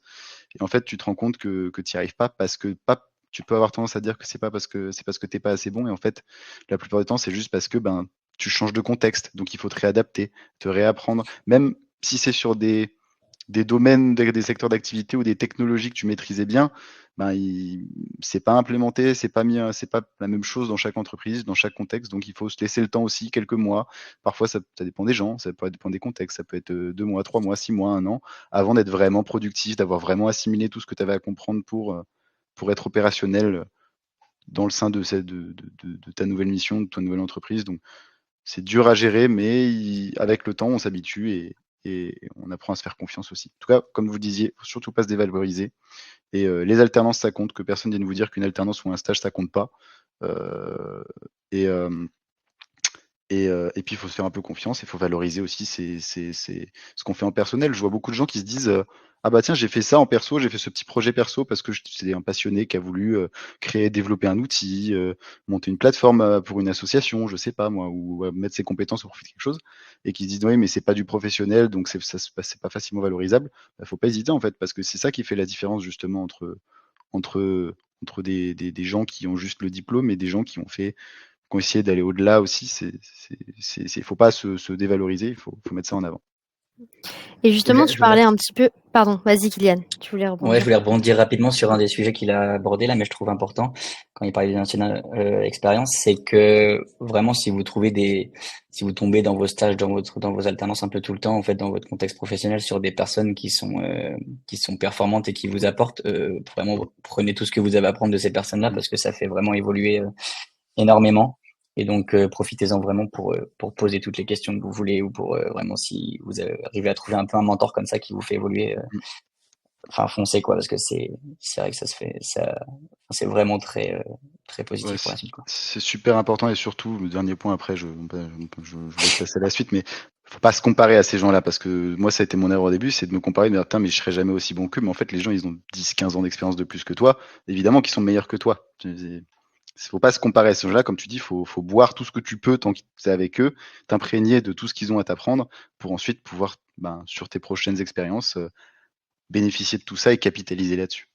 et en fait, tu te rends compte que tu y arrives pas parce que pas tu peux avoir tendance à dire que c'est parce que tu es pas assez bon, et en fait, la plupart du temps, c'est juste parce que, ben, tu changes de contexte, donc il faut te réadapter, te réapprendre. Même si c'est sur des domaines, des secteurs d'activité ou des technologies que tu maîtrisais bien, ben, c'est pas implémenté, c'est pas la même chose dans chaque entreprise, dans chaque contexte. Donc, il faut se laisser le temps aussi, quelques mois. Parfois, ça dépend des gens, ça peut dépendre des contextes. Ça peut être 2 mois, 3 mois, 6 mois, 1 an, avant d'être vraiment productif, d'avoir vraiment assimilé tout ce que tu avais à comprendre pour être opérationnel dans le sein de ta nouvelle mission, de ta nouvelle entreprise. Donc, c'est dur à gérer, mais avec le temps, on s'habitue et on apprend à se faire confiance aussi. En tout cas, comme vous disiez, faut surtout pas se dévaloriser. Et les alternances, ça compte. Que personne vienne vous dire qu'une alternance ou un stage, ça compte pas. Euh, et, euh, et puis, il faut se faire un peu confiance. Il faut valoriser aussi ce qu'on fait en personnel. Je vois beaucoup de gens qui se disent ah bah tiens, j'ai fait ça en perso, j'ai fait ce petit projet perso parce que c'est un passionné qui a voulu créer, développer un outil, monter une plateforme pour une association, je sais pas moi, ou mettre ses compétences au profit de quelque chose, et qui se disent oui, mais c'est pas du professionnel, donc c'est pas facilement valorisable. Bah, faut pas hésiter en fait, parce que c'est ça qui fait la différence justement entre des gens qui ont juste le diplôme et des gens qui ont essayé d'aller au-delà aussi. Faut pas se dévaloriser, faut mettre ça en avant. Et Je justement, voulais, tu je voulais parlais un petit peu pardon, vas-y Kylian, tu voulais Ouais, je rebondir? voulais rebondir rapidement sur un des sujets qu'il a abordé là, mais je trouve important quand il parlait des anciennes expériences, c'est que vraiment si vous tombez dans vos stages, dans vos alternances un peu tout le temps, en fait, dans votre contexte professionnel, sur des personnes qui sont performantes et qui vous apportent, vraiment prenez tout ce que vous avez à apprendre de ces personnes-là Mmh. parce que ça fait vraiment évoluer énormément. Et donc, profitez-en vraiment pour poser toutes les questions que vous voulez ou pour vraiment si vous arrivez à trouver un peu un mentor comme ça qui vous fait évoluer. Mmh. Enfin, foncez quoi, parce que c'est vrai que c'est vraiment très Ouais, positif pour la suite quoi. c'est super important, et surtout, le dernier point, après je vous laisse passer à la suite, mais faut pas se comparer à ces gens-là, parce que moi, ça a été mon erreur au début, c'est de me comparer, de me dire: «Putain, mais je serai jamais aussi bon qu'eux», mais en fait, les gens, ils ont 10, 15 ans d'expérience de plus que toi. Évidemment qu'ils sont meilleurs que toi. Faut pas se comparer à ces gens-là, comme tu dis, faut boire tout ce que tu peux tant que tu es avec eux, t'imprégner de tout ce qu'ils ont à t'apprendre pour ensuite pouvoir, ben, sur tes prochaines expériences, bénéficier de tout ça et capitaliser là-dessus.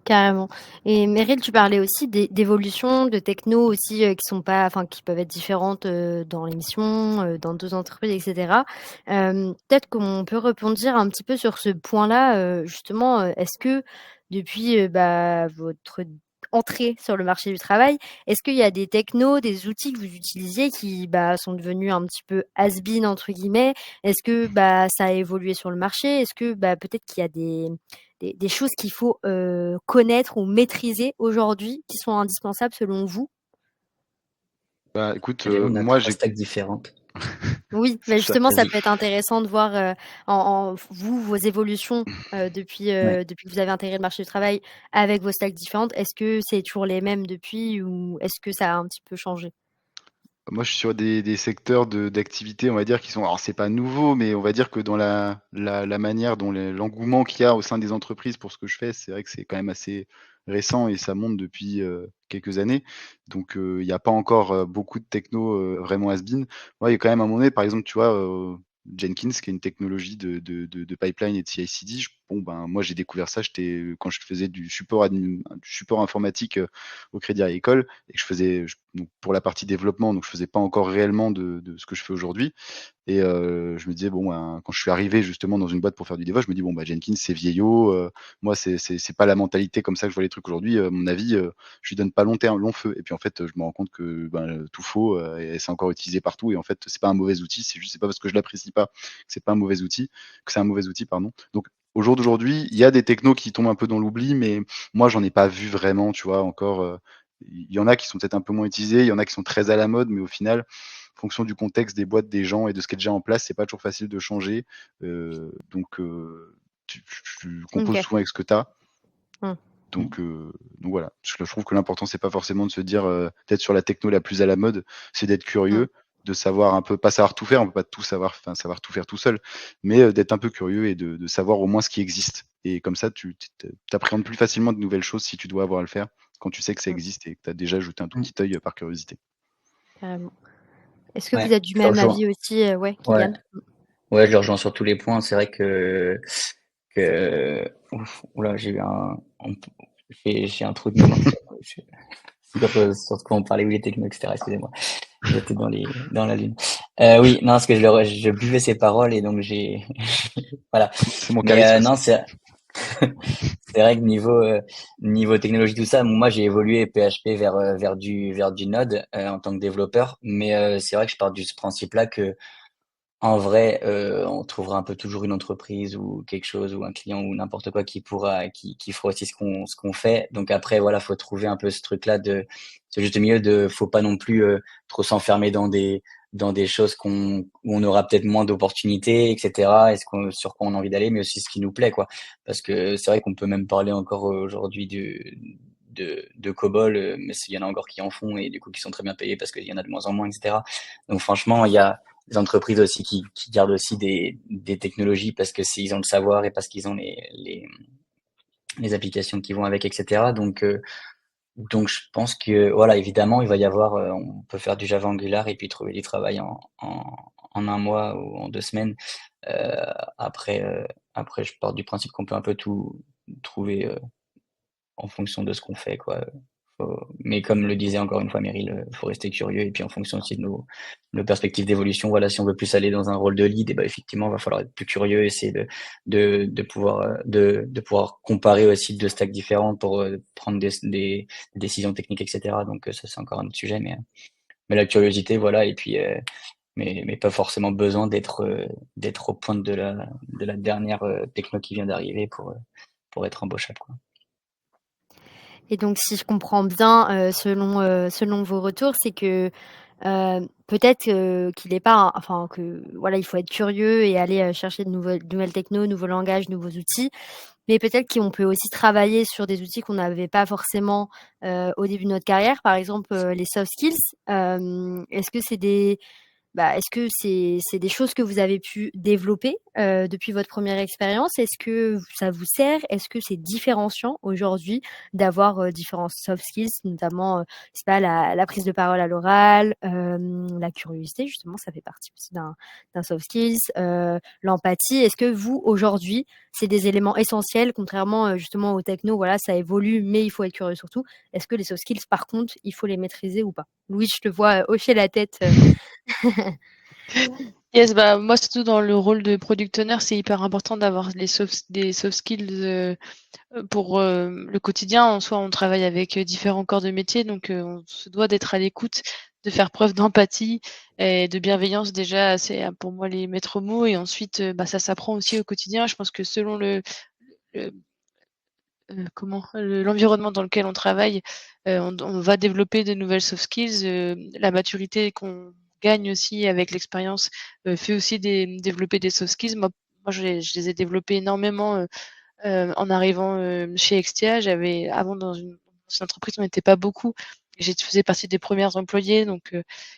Carrément. Et Meryl, tu parlais aussi d'évolution, de techno aussi, qui sont pas enfin, qui peuvent être différentes, dans les missions, dans 2 entreprises et cetera. Peut-être qu'on peut rebondir un petit peu sur ce point-là, justement, est-ce que depuis, votre entrée sur le marché du travail, est-ce qu'il y a des technos, des outils que vous utilisiez qui, sont devenus un petit peu «has been» entre guillemets? Est-ce que, ça a évolué sur le marché? Est-ce que, peut-être qu'il y a des choses qu'il faut, connaître ou maîtriser aujourd'hui, qui sont indispensables selon vous? Bah, écoute, Déjà, on a moi 3 j'ai stacks différentes. Oui, c'est mais ça. justement, ça Vas-y. peut être intéressant de voir, vos évolutions, Ouais. depuis que vous avez intégré le marché du travail avec vos stacks différentes. Est-ce que c'est toujours les mêmes depuis ou est-ce que ça a un petit peu changé? Moi, je suis sur des secteurs d'activité, on va dire, qui sont, alors c'est pas nouveau, mais on va dire que dans la manière dont l'engouement qu'il y a au sein des entreprises pour ce que je fais, c'est vrai que c'est quand même assez récent et ça monte depuis quelques années. Donc, il n'y a pas encore beaucoup de techno vraiment has-been. Moi, il y a quand même un moment donné, par exemple, tu vois, Jenkins, qui est une technologie de pipeline et de CI/CD, bon, ben, moi, j'ai découvert ça, quand je faisais du support informatique au Crédit Agricole, et que donc, pour la partie développement, donc je faisais pas encore réellement de ce que je fais aujourd'hui. Et je me disais, bon, ben, quand je suis arrivé justement dans une boîte pour faire du DevOps, je me dis, bon, bah, Jenkins, c'est vieillot. Moi, c'est pas la mentalité comme ça que je vois les trucs aujourd'hui. Mon avis, je lui donne pas long feu. Et puis en fait, je me rends compte que ben, tout faux, et c'est encore utilisé partout. Et en fait, c'est pas un mauvais outil. C'est pas parce que je l'apprécie pas que c'est pas un mauvais outil, que c'est un mauvais outil, pardon. Donc au jour d'aujourd'hui, il y a des technos qui tombent un peu dans l'oubli, mais moi, j'en ai pas vu vraiment, tu vois, encore. Il y en a qui sont peut-être un peu moins utilisés, il y en a qui sont très à la mode, mais au final, en fonction du contexte, des boîtes, des gens et de ce qui est déjà en place, c'est pas toujours facile de changer. Donc, tu composes Ok. souvent avec ce que tu as. Mm. Donc voilà. Je trouve que l'important, c'est pas forcément de se dire d'être sur la techno la plus à la mode, c'est d'être curieux, de savoir un peu, pas savoir tout faire, on peut pas tout savoir, enfin savoir tout faire tout seul, mais d'être un peu curieux et de savoir au moins ce qui existe. Et comme ça, tu appréhendes plus facilement de nouvelles choses si tu dois avoir à le faire, quand tu sais que ça Mm. existe et que tu as déjà jeté un tout petit œil par curiosité. Carrément. Est-ce que vous Ouais, êtes du je te même rejoins. avis aussi, ouais, Ouais, Kylian? ouais, je le rejoins sur tous les points. C'est vrai oula, j'ai un trou de mémoire sur ce qu'on parlait, oui, les technos, etc. Excusez-moi. J'étais dans la lune. Oui, non, parce que je buvais ses paroles et donc voilà. C'est mon Mais charisme, ça. non, c'est vrai que niveau technologie, tout ça, moi j'ai évolué PHP vers du Node en tant que développeur. Mais c'est vrai que je pars du principe-là que en vrai, on trouvera un peu toujours une entreprise ou quelque chose ou un client ou n'importe quoi qui fera aussi ce qu'on fait. Donc après, voilà, faut trouver un peu ce truc-là ce juste milieu faut pas non plus trop s'enfermer dans des choses où on aura peut-être moins d'opportunités, etc. Sur quoi on a envie d'aller, mais aussi ce qui nous plaît, quoi. Parce que c'est vrai qu'on peut même parler encore aujourd'hui de COBOL, mais il y en a encore qui en font et du coup qui sont très bien payés parce qu'il y en a de moins en moins, etc. Donc franchement, il y a des entreprises aussi qui gardent aussi des technologies parce que ils ont le savoir et parce qu'ils ont les applications qui vont avec, etc. Donc je pense que voilà, évidemment, il va y avoir, on peut faire du Java Angular et puis trouver du travail en un mois ou en 2 semaines. Euh, après, euh, après, je pars du principe qu'on peut un peu tout trouver en fonction de ce qu'on fait, quoi. Mais comme le disait encore une fois Meryl, faut rester curieux et puis en fonction aussi de nos perspectives d'évolution, voilà, si on veut plus aller dans un rôle de lead, et ben effectivement, il va falloir être plus curieux, essayer de pouvoir comparer aussi deux stacks différents pour prendre des décisions techniques, etc. Donc ça, c'est encore un autre sujet, mais la curiosité, voilà, et puis mais pas forcément besoin d'être au point de la dernière techno qui vient d'arriver pour être embauchable, quoi. Et donc si je comprends bien, selon vos retours, c'est que, peut-être, qu'il est pas enfin que voilà, il faut être curieux et aller, chercher de nouvelles technos, nouveaux langages, nouveaux outils, mais peut-être qu'on peut aussi travailler sur des outils qu'on n'avait pas forcément, au début de notre carrière. Par exemple, les soft skills, est-ce que est-ce que c'est des choses que vous avez pu développer, depuis votre première expérience? Est-ce que ça vous sert? Est-ce que c'est différenciant aujourd'hui d'avoir, différents soft skills, notamment, je sais pas, la prise de parole à l'oral, la curiosité justement, ça fait partie aussi d'un soft skills, l'empathie. Est-ce que vous, aujourd'hui, c'est des éléments essentiels contrairement, justement aux techno, voilà, ça évolue, mais il faut être curieux surtout. Est-ce que les soft skills, par contre, il faut les maîtriser ou pas? Louis, je te vois, hocher la tête, Yes, bah, moi, surtout dans le rôle de product owner, c'est hyper important d'avoir des soft skills pour le quotidien. En soi, on travaille avec différents corps de métier, donc on se doit d'être à l'écoute, de faire preuve d'empathie et de bienveillance. Déjà, c'est pour moi les maîtres mots. Et ensuite, bah, ça s'apprend aussi au quotidien. Je pense que selon le l'environnement dans lequel on travaille, on va développer de nouvelles soft skills. La maturité qu'on gagne aussi avec l'expérience, fait aussi développer des soft skills. Moi je les ai développés énormément, en arrivant, chez Extia. Avant dans une entreprise, on n'était pas beaucoup. Faisais partie des premières employées, donc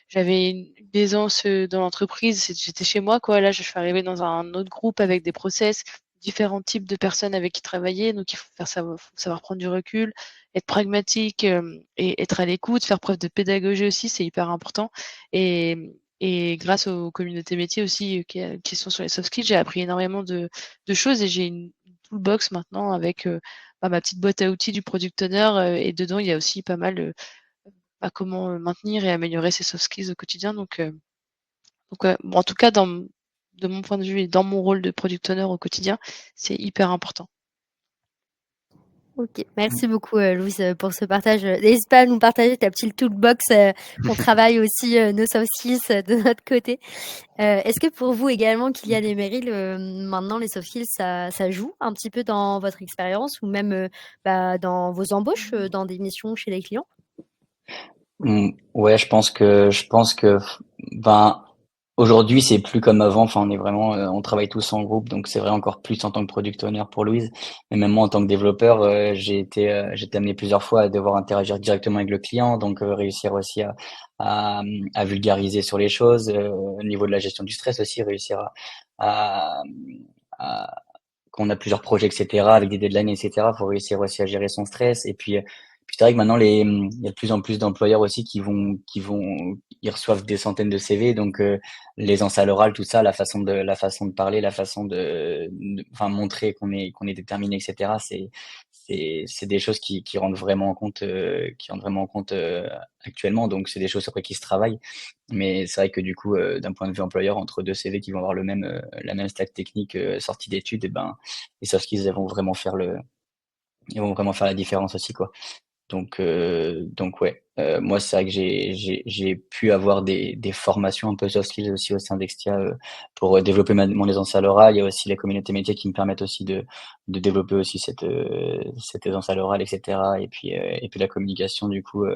j'avais une aisance, dans l'entreprise. J'étais chez moi, quoi. Là, je suis arrivée dans un autre groupe avec des process, différents types de personnes avec qui travailler, donc il faut savoir prendre du recul, être pragmatique, et être à l'écoute, faire preuve de pédagogie aussi, c'est hyper important. Et grâce aux communautés métiers aussi, qui sont sur les soft skills, j'ai appris énormément de choses, et j'ai une toolbox maintenant avec ma petite boîte à outils du product owner et dedans il y a aussi pas mal comment maintenir et améliorer ses soft skills au quotidien. Donc bon, en tout cas, de mon point de vue et dans mon rôle de product owner au quotidien, c'est hyper important. OK. Merci beaucoup, Louise, pour ce partage. N'hésite pas à nous partager ta petite toolbox, qu'on travaille aussi, nos soft skills, de notre côté. Est-ce que pour vous également, Kylian et Meryl, maintenant les soft skills, ça joue un petit peu dans votre expérience ou même, dans vos embauches, dans des missions chez les clients? Ouais, je pense que, ben, aujourd'hui, c'est plus comme avant. Enfin, on est vraiment, on travaille tous en groupe, donc c'est vrai encore plus en tant que product owner pour Louise. Mais même moi, en tant que développeur, j'ai été amené plusieurs fois à devoir interagir directement avec le client, donc réussir aussi à vulgariser sur les choses, au niveau de la gestion du stress aussi, réussir à, à quand on a plusieurs projets, etc., avec des deadlines, etc., faut réussir aussi à gérer son stress. Et puis c'est vrai que maintenant, il y a de plus en plus d'employeurs aussi ils reçoivent des centaines de CV, donc l'aisance à l'oral, tout ça, la façon de parler, la façon enfin, montrer qu'on est déterminé, etc. C'est des choses qui rentrent vraiment en compte, actuellement. Donc c'est des choses sur lesquelles qui se travaillent. Mais c'est vrai que du coup, d'un point de vue employeur, entre 2 CV qui vont avoir la même stack technique, sortie d'études, et ben, les soft skills, ils vont vraiment faire la différence aussi, quoi. Donc ouais, moi, c'est vrai que j'ai pu avoir des formations un peu soft skills aussi au sein d'Extia, pour développer mon aisance à l'oral. Il y a aussi la communauté métier qui me permettent aussi de développer aussi cette aisance à l'oral, etc. Et puis la communication, du coup,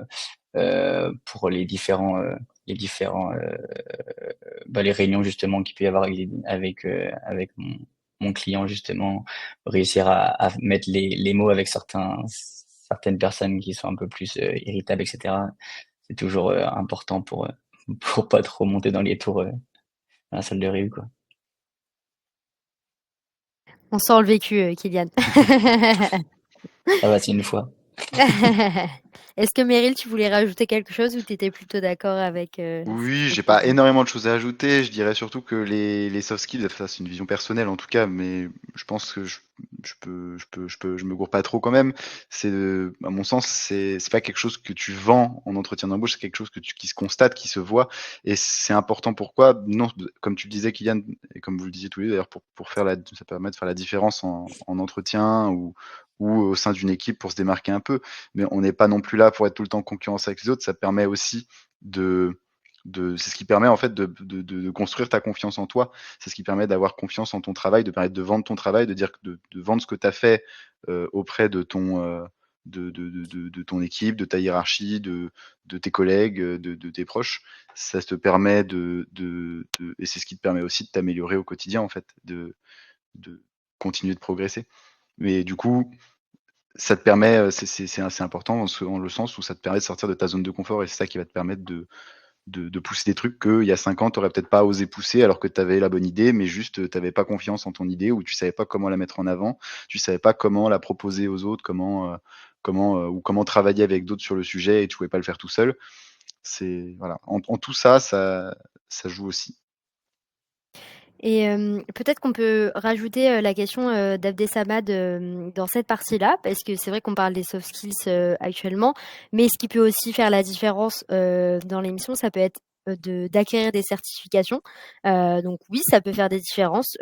pour les différents les réunions justement qu'il peut y avoir avec mon client, justement, réussir à mettre les mots avec certaines personnes qui sont un peu plus irritables, etc. C'est toujours important pour pas trop monter dans les tours dans la salle de réu, quoi. On sent le vécu, Kylian. Ça va, c'est une fois. Est-ce que Meryl, tu voulais rajouter quelque chose ou tu étais plutôt d'accord avec, ce Oui, qui j'ai était pas dit? énormément de choses à ajouter. Je dirais surtout que les soft skills, ça c'est une vision personnelle en tout cas, mais je pense que je me gourre pas trop quand même. À mon sens, c'est pas quelque chose que tu vends en entretien d'embauche, c'est quelque chose qui se constate, qui se voit, et c'est important. Pourquoi? Non, comme tu le disais, Kylian, et comme vous le disiez tous les deux d'ailleurs, pour faire ça permet de faire la différence en entretien ou au sein d'une équipe pour se démarquer un peu. Mais on n'est pas non plus là pour être tout le temps en concurrence avec les autres. Ça permet aussi c'est ce qui permet en fait de construire ta confiance en toi. C'est ce qui permet d'avoir confiance en ton travail, de permettre de vendre ton travail, de dire de vendre ce que tu as fait auprès de ton équipe, de ta hiérarchie, de tes collègues, de tes proches. Ça te permet et c'est ce qui te permet aussi de t'améliorer au quotidien en fait, de continuer de progresser. Mais du coup, ça te permet, c'est assez important dans le sens où ça te permet de sortir de ta zone de confort, et c'est ça qui va te permettre de pousser des trucs qu'il y a 5 ans, tu aurais peut-être pas osé pousser alors que tu avais la bonne idée, mais juste, tu avais pas confiance en ton idée, ou tu savais pas comment la mettre en avant, tu savais pas comment la proposer aux autres, comment travailler avec d'autres sur le sujet, et tu pouvais pas le faire tout seul. C'est voilà, en tout ça, ça joue aussi. Et peut-être qu'on peut rajouter, la question, d'Abdessamad, dans cette partie-là, parce que c'est vrai qu'on parle des soft skills, actuellement, mais ce qui peut aussi faire la différence, dans l'émission, ça peut être, d'acquérir des certifications. Donc oui, ça peut faire des différences,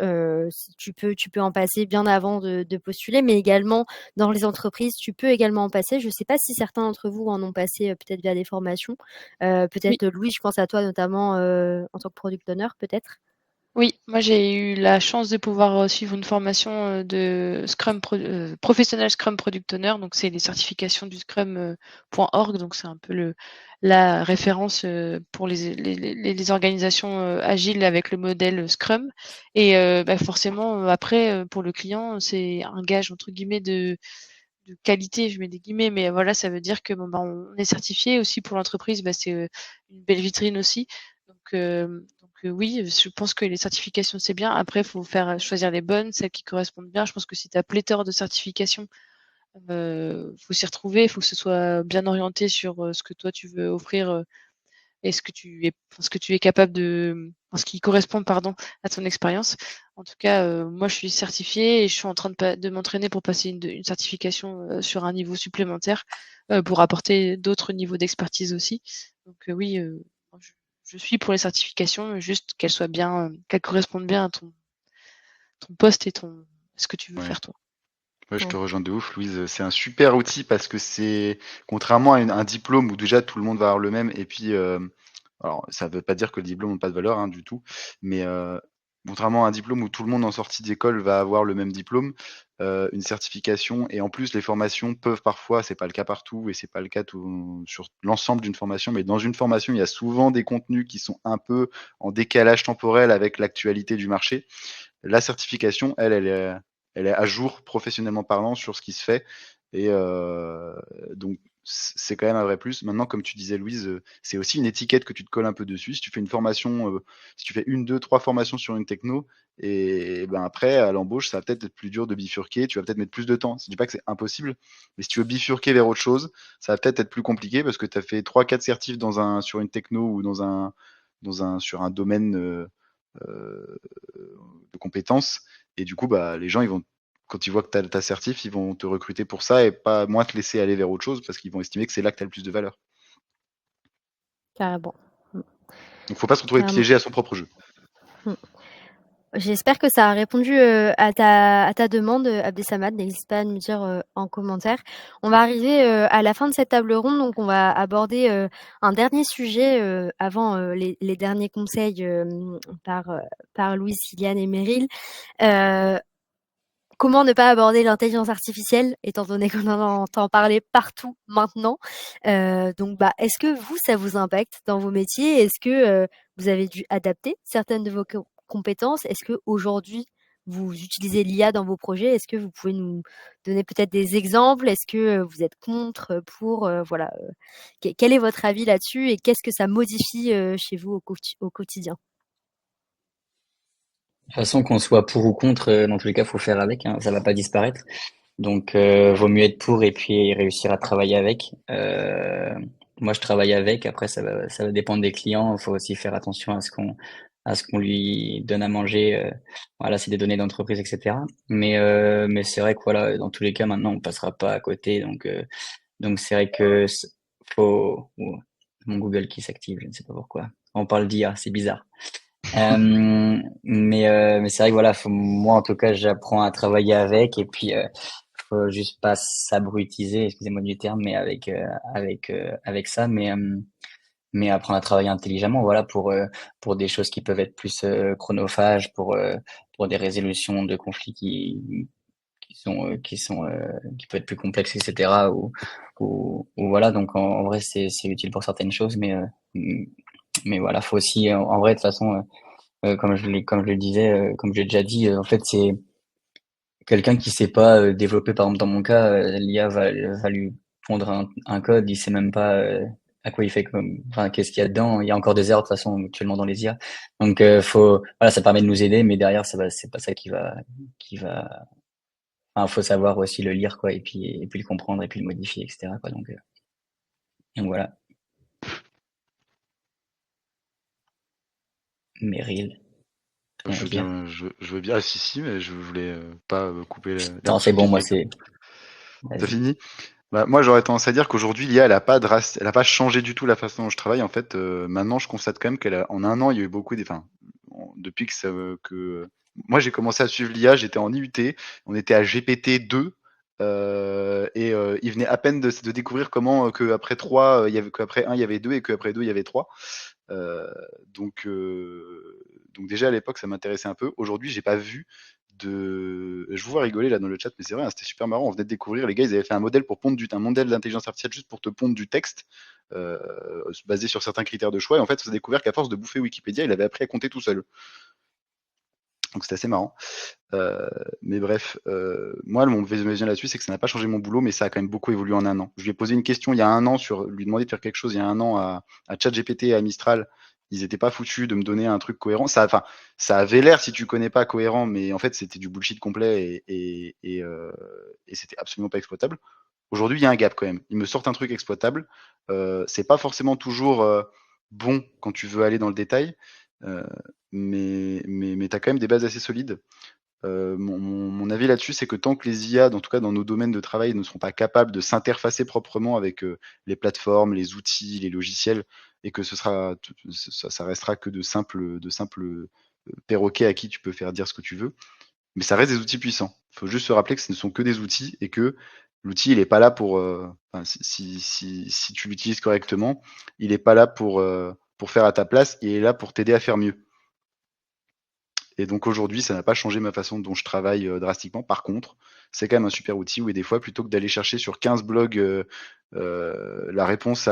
si tu peux en passer bien avant de postuler, mais également dans les entreprises, tu peux également en passer. Je ne sais pas si certains d'entre vous en ont passé, peut-être via des formations. Oui. Peut-être, Louis, je pense à toi notamment, en tant que product owner, peut-être? Oui, moi j'ai eu la chance de pouvoir, suivre une formation, de professionnel Scrum Product Owner, donc c'est les certifications du Scrum, .org, donc c'est un peu la référence, pour les organisations, agiles avec le modèle, Scrum, et forcément, après, pour le client, c'est un gage entre guillemets de qualité, je mets des guillemets, mais voilà, ça veut dire que bon, on est certifié aussi pour l'entreprise, c'est, une belle vitrine aussi. Donc oui, je pense que les certifications, c'est bien. Après, il faut choisir les bonnes, celles qui correspondent bien. Je pense que si tu as pléthore de certifications, faut s'y retrouver, il faut que ce soit bien orienté sur, ce que toi tu veux offrir, et ce que tu es capable ce qui correspond, pardon, à ton expérience. En tout cas, moi, je suis certifiée et je suis en train de m'entraîner pour passer une certification sur un niveau supplémentaire pour apporter d'autres niveaux d'expertise aussi. Donc, oui, je suis pour les certifications, juste qu'elles correspondent bien à ton poste et ce que tu veux Ouais. faire toi. Ouais, je Ouais. te rejoins de ouf, Louise. C'est un super outil parce que c'est contrairement à un diplôme où déjà tout le monde va avoir le même et puis alors ça veut pas dire que le diplôme n'a pas de valeur hein, du tout, mais contrairement à un diplôme où tout le monde en sortie d'école va avoir le même diplôme, une certification et en plus les formations peuvent parfois, c'est pas le cas partout et c'est pas le cas sur l'ensemble d'une formation, mais dans une formation, il y a souvent des contenus qui sont un peu en décalage temporel avec l'actualité du marché. La certification, elle est à jour professionnellement parlant sur ce qui se fait et donc c'est quand même un vrai plus. Maintenant, comme tu disais Louise, c'est aussi une étiquette que tu te colles un peu dessus. Si tu fais une formation, si tu fais 1, 2, 3 formations sur une techno et ben, après à l'embauche, ça va peut-être être plus dur de bifurquer, tu vas peut-être mettre plus de temps. Je dis pas que c'est impossible, mais si tu veux bifurquer vers autre chose, ça va peut-être être plus compliqué parce que tu as fait 3-4 certifs sur une techno ou sur un domaine, de compétences. Et du coup, bah, les gens, quand ils voient que tu as ta certif, ils vont te recruter pour ça et pas moins te laisser aller vers autre chose parce qu'ils vont estimer que c'est là que tu as le plus de valeur. Carrément. Donc, faut pas se retrouver Carrément. piégé à son propre jeu. J'espère que ça a répondu à ta demande, Abdesamad. N'hésite pas à nous dire en commentaire. On va arriver à la fin de cette table ronde, donc on va aborder un dernier sujet avant les derniers conseils par Louise, Kylian et Meryl. Comment ne pas aborder l'intelligence artificielle, étant donné qu'on en entend parler partout maintenant. Donc, est-ce que vous, ça vous impacte dans vos métiers? Est-ce que vous avez dû adapter certaines de vos compétences? Est-ce qu'aujourd'hui, vous utilisez l'IA dans vos projets? Est-ce que vous pouvez nous donner peut-être des exemples? Est-ce que vous êtes contre, pour? Voilà. Quel est votre avis là-dessus et qu'est-ce que ça modifie chez vous au quotidien? De toute façon, qu'on soit pour ou contre, dans tous les cas, faut faire avec, hein, ça va pas disparaître. Donc, vaut mieux être pour et puis réussir à travailler avec. Moi, je travaille avec. Après, ça va dépendre des clients. Il faut aussi faire attention à ce qu'on lui donne à manger. Voilà, c'est des données d'entreprise, etc. Mais c'est vrai que voilà, dans tous les cas, maintenant, on passera pas à côté. Donc c'est vrai que faut. Oh, mon Google qui s'active, je ne sais pas pourquoi. On parle d'IA, c'est bizarre. Mais c'est vrai que voilà, moi en tout cas, j'apprends à travailler avec et puis faut juste pas s'abrutiser, excusez-moi du terme, mais avec ça, mais apprendre à travailler intelligemment, voilà, pour des choses qui peuvent être plus chronophages, pour des résolutions de conflits qui peuvent être plus complexes, etc. Ou voilà, donc en vrai c'est utile pour certaines choses, mais voilà, faut aussi en vrai de toute façon comme je le disais, comme je l'ai déjà dit, en fait, c'est quelqu'un qui sait pas développer, par exemple, dans mon cas, l'IA va lui pondre un code, il sait même pas à quoi il fait enfin, qu'est-ce qu'il y a dedans. Il y a encore des erreurs de toute façon actuellement dans les IA. Donc, voilà, ça permet de nous aider, mais derrière, c'est pas ça enfin, faut savoir aussi le lire, quoi, et puis le comprendre, et puis le modifier, etc., quoi. Donc voilà. Meryl, Je rien à veux dire. bien, je veux bien. Ah, si, mais je voulais pas couper Non, l'herbe c'est sous le bon, pied de moi, quelqu'un. T'as vas-y. fini? Bah, moi, j'aurais tendance à dire qu'aujourd'hui, l'IA, elle a pas changé du tout la façon dont je travaille. En fait, maintenant, je constate quand même en un an, il y a eu beaucoup enfin, depuis moi, j'ai commencé à suivre l'IA, j'étais en IUT, on était à GPT-2, et il venait à peine de découvrir comment, qu'après 3, qu'après 1, il y avait 2 et qu'après 2, il y avait 3. Euh, donc déjà à l'époque ça m'intéressait un peu. Aujourd'hui j'ai pas vu je vous vois rigoler là dans le chat, mais c'est vrai, hein, c'était super marrant. On venait de découvrir, les gars, ils avaient fait un modèle un modèle d'intelligence artificielle juste pour te pondre du texte, euh, basé sur certains critères de choix. Et en fait, on s'est découvert qu'à force de bouffer Wikipédia, il avait appris à compter tout seul. Donc c'était assez marrant. Mais bref, moi, mon vision là-dessus, c'est que ça n'a pas changé mon boulot, mais ça a quand même beaucoup évolué en un an. Je lui ai posé une question il y a un an sur lui demander de faire quelque chose il y a un an à ChatGPT et à Mistral. Ils étaient pas foutus de me donner un truc cohérent. Ça avait l'air, si tu connais pas, cohérent, mais en fait, c'était du bullshit complet et c'était absolument pas exploitable. Aujourd'hui, il y a un gap quand même. Ils me sortent un truc exploitable. C'est pas forcément toujours bon quand tu veux aller dans le détail, mais tu as quand même des bases assez solides. Mon avis là-dessus, c'est que tant que les IA, en tout cas dans nos domaines de travail, ne seront pas capables de s'interfacer proprement avec les plateformes, les outils, les logiciels, et que ça restera que de simples perroquets à qui tu peux faire dire ce que tu veux, mais ça reste des outils puissants. Il faut juste se rappeler que ce ne sont que des outils et que l'outil, il n'est pas là pour, si tu l'utilises correctement, il n'est pas là pour faire à ta place, il est là pour t'aider à faire mieux. Et donc aujourd'hui, ça n'a pas changé ma façon dont je travaille drastiquement. Par contre, c'est quand même un super outil où des fois, plutôt que d'aller chercher sur 15 blogs la réponse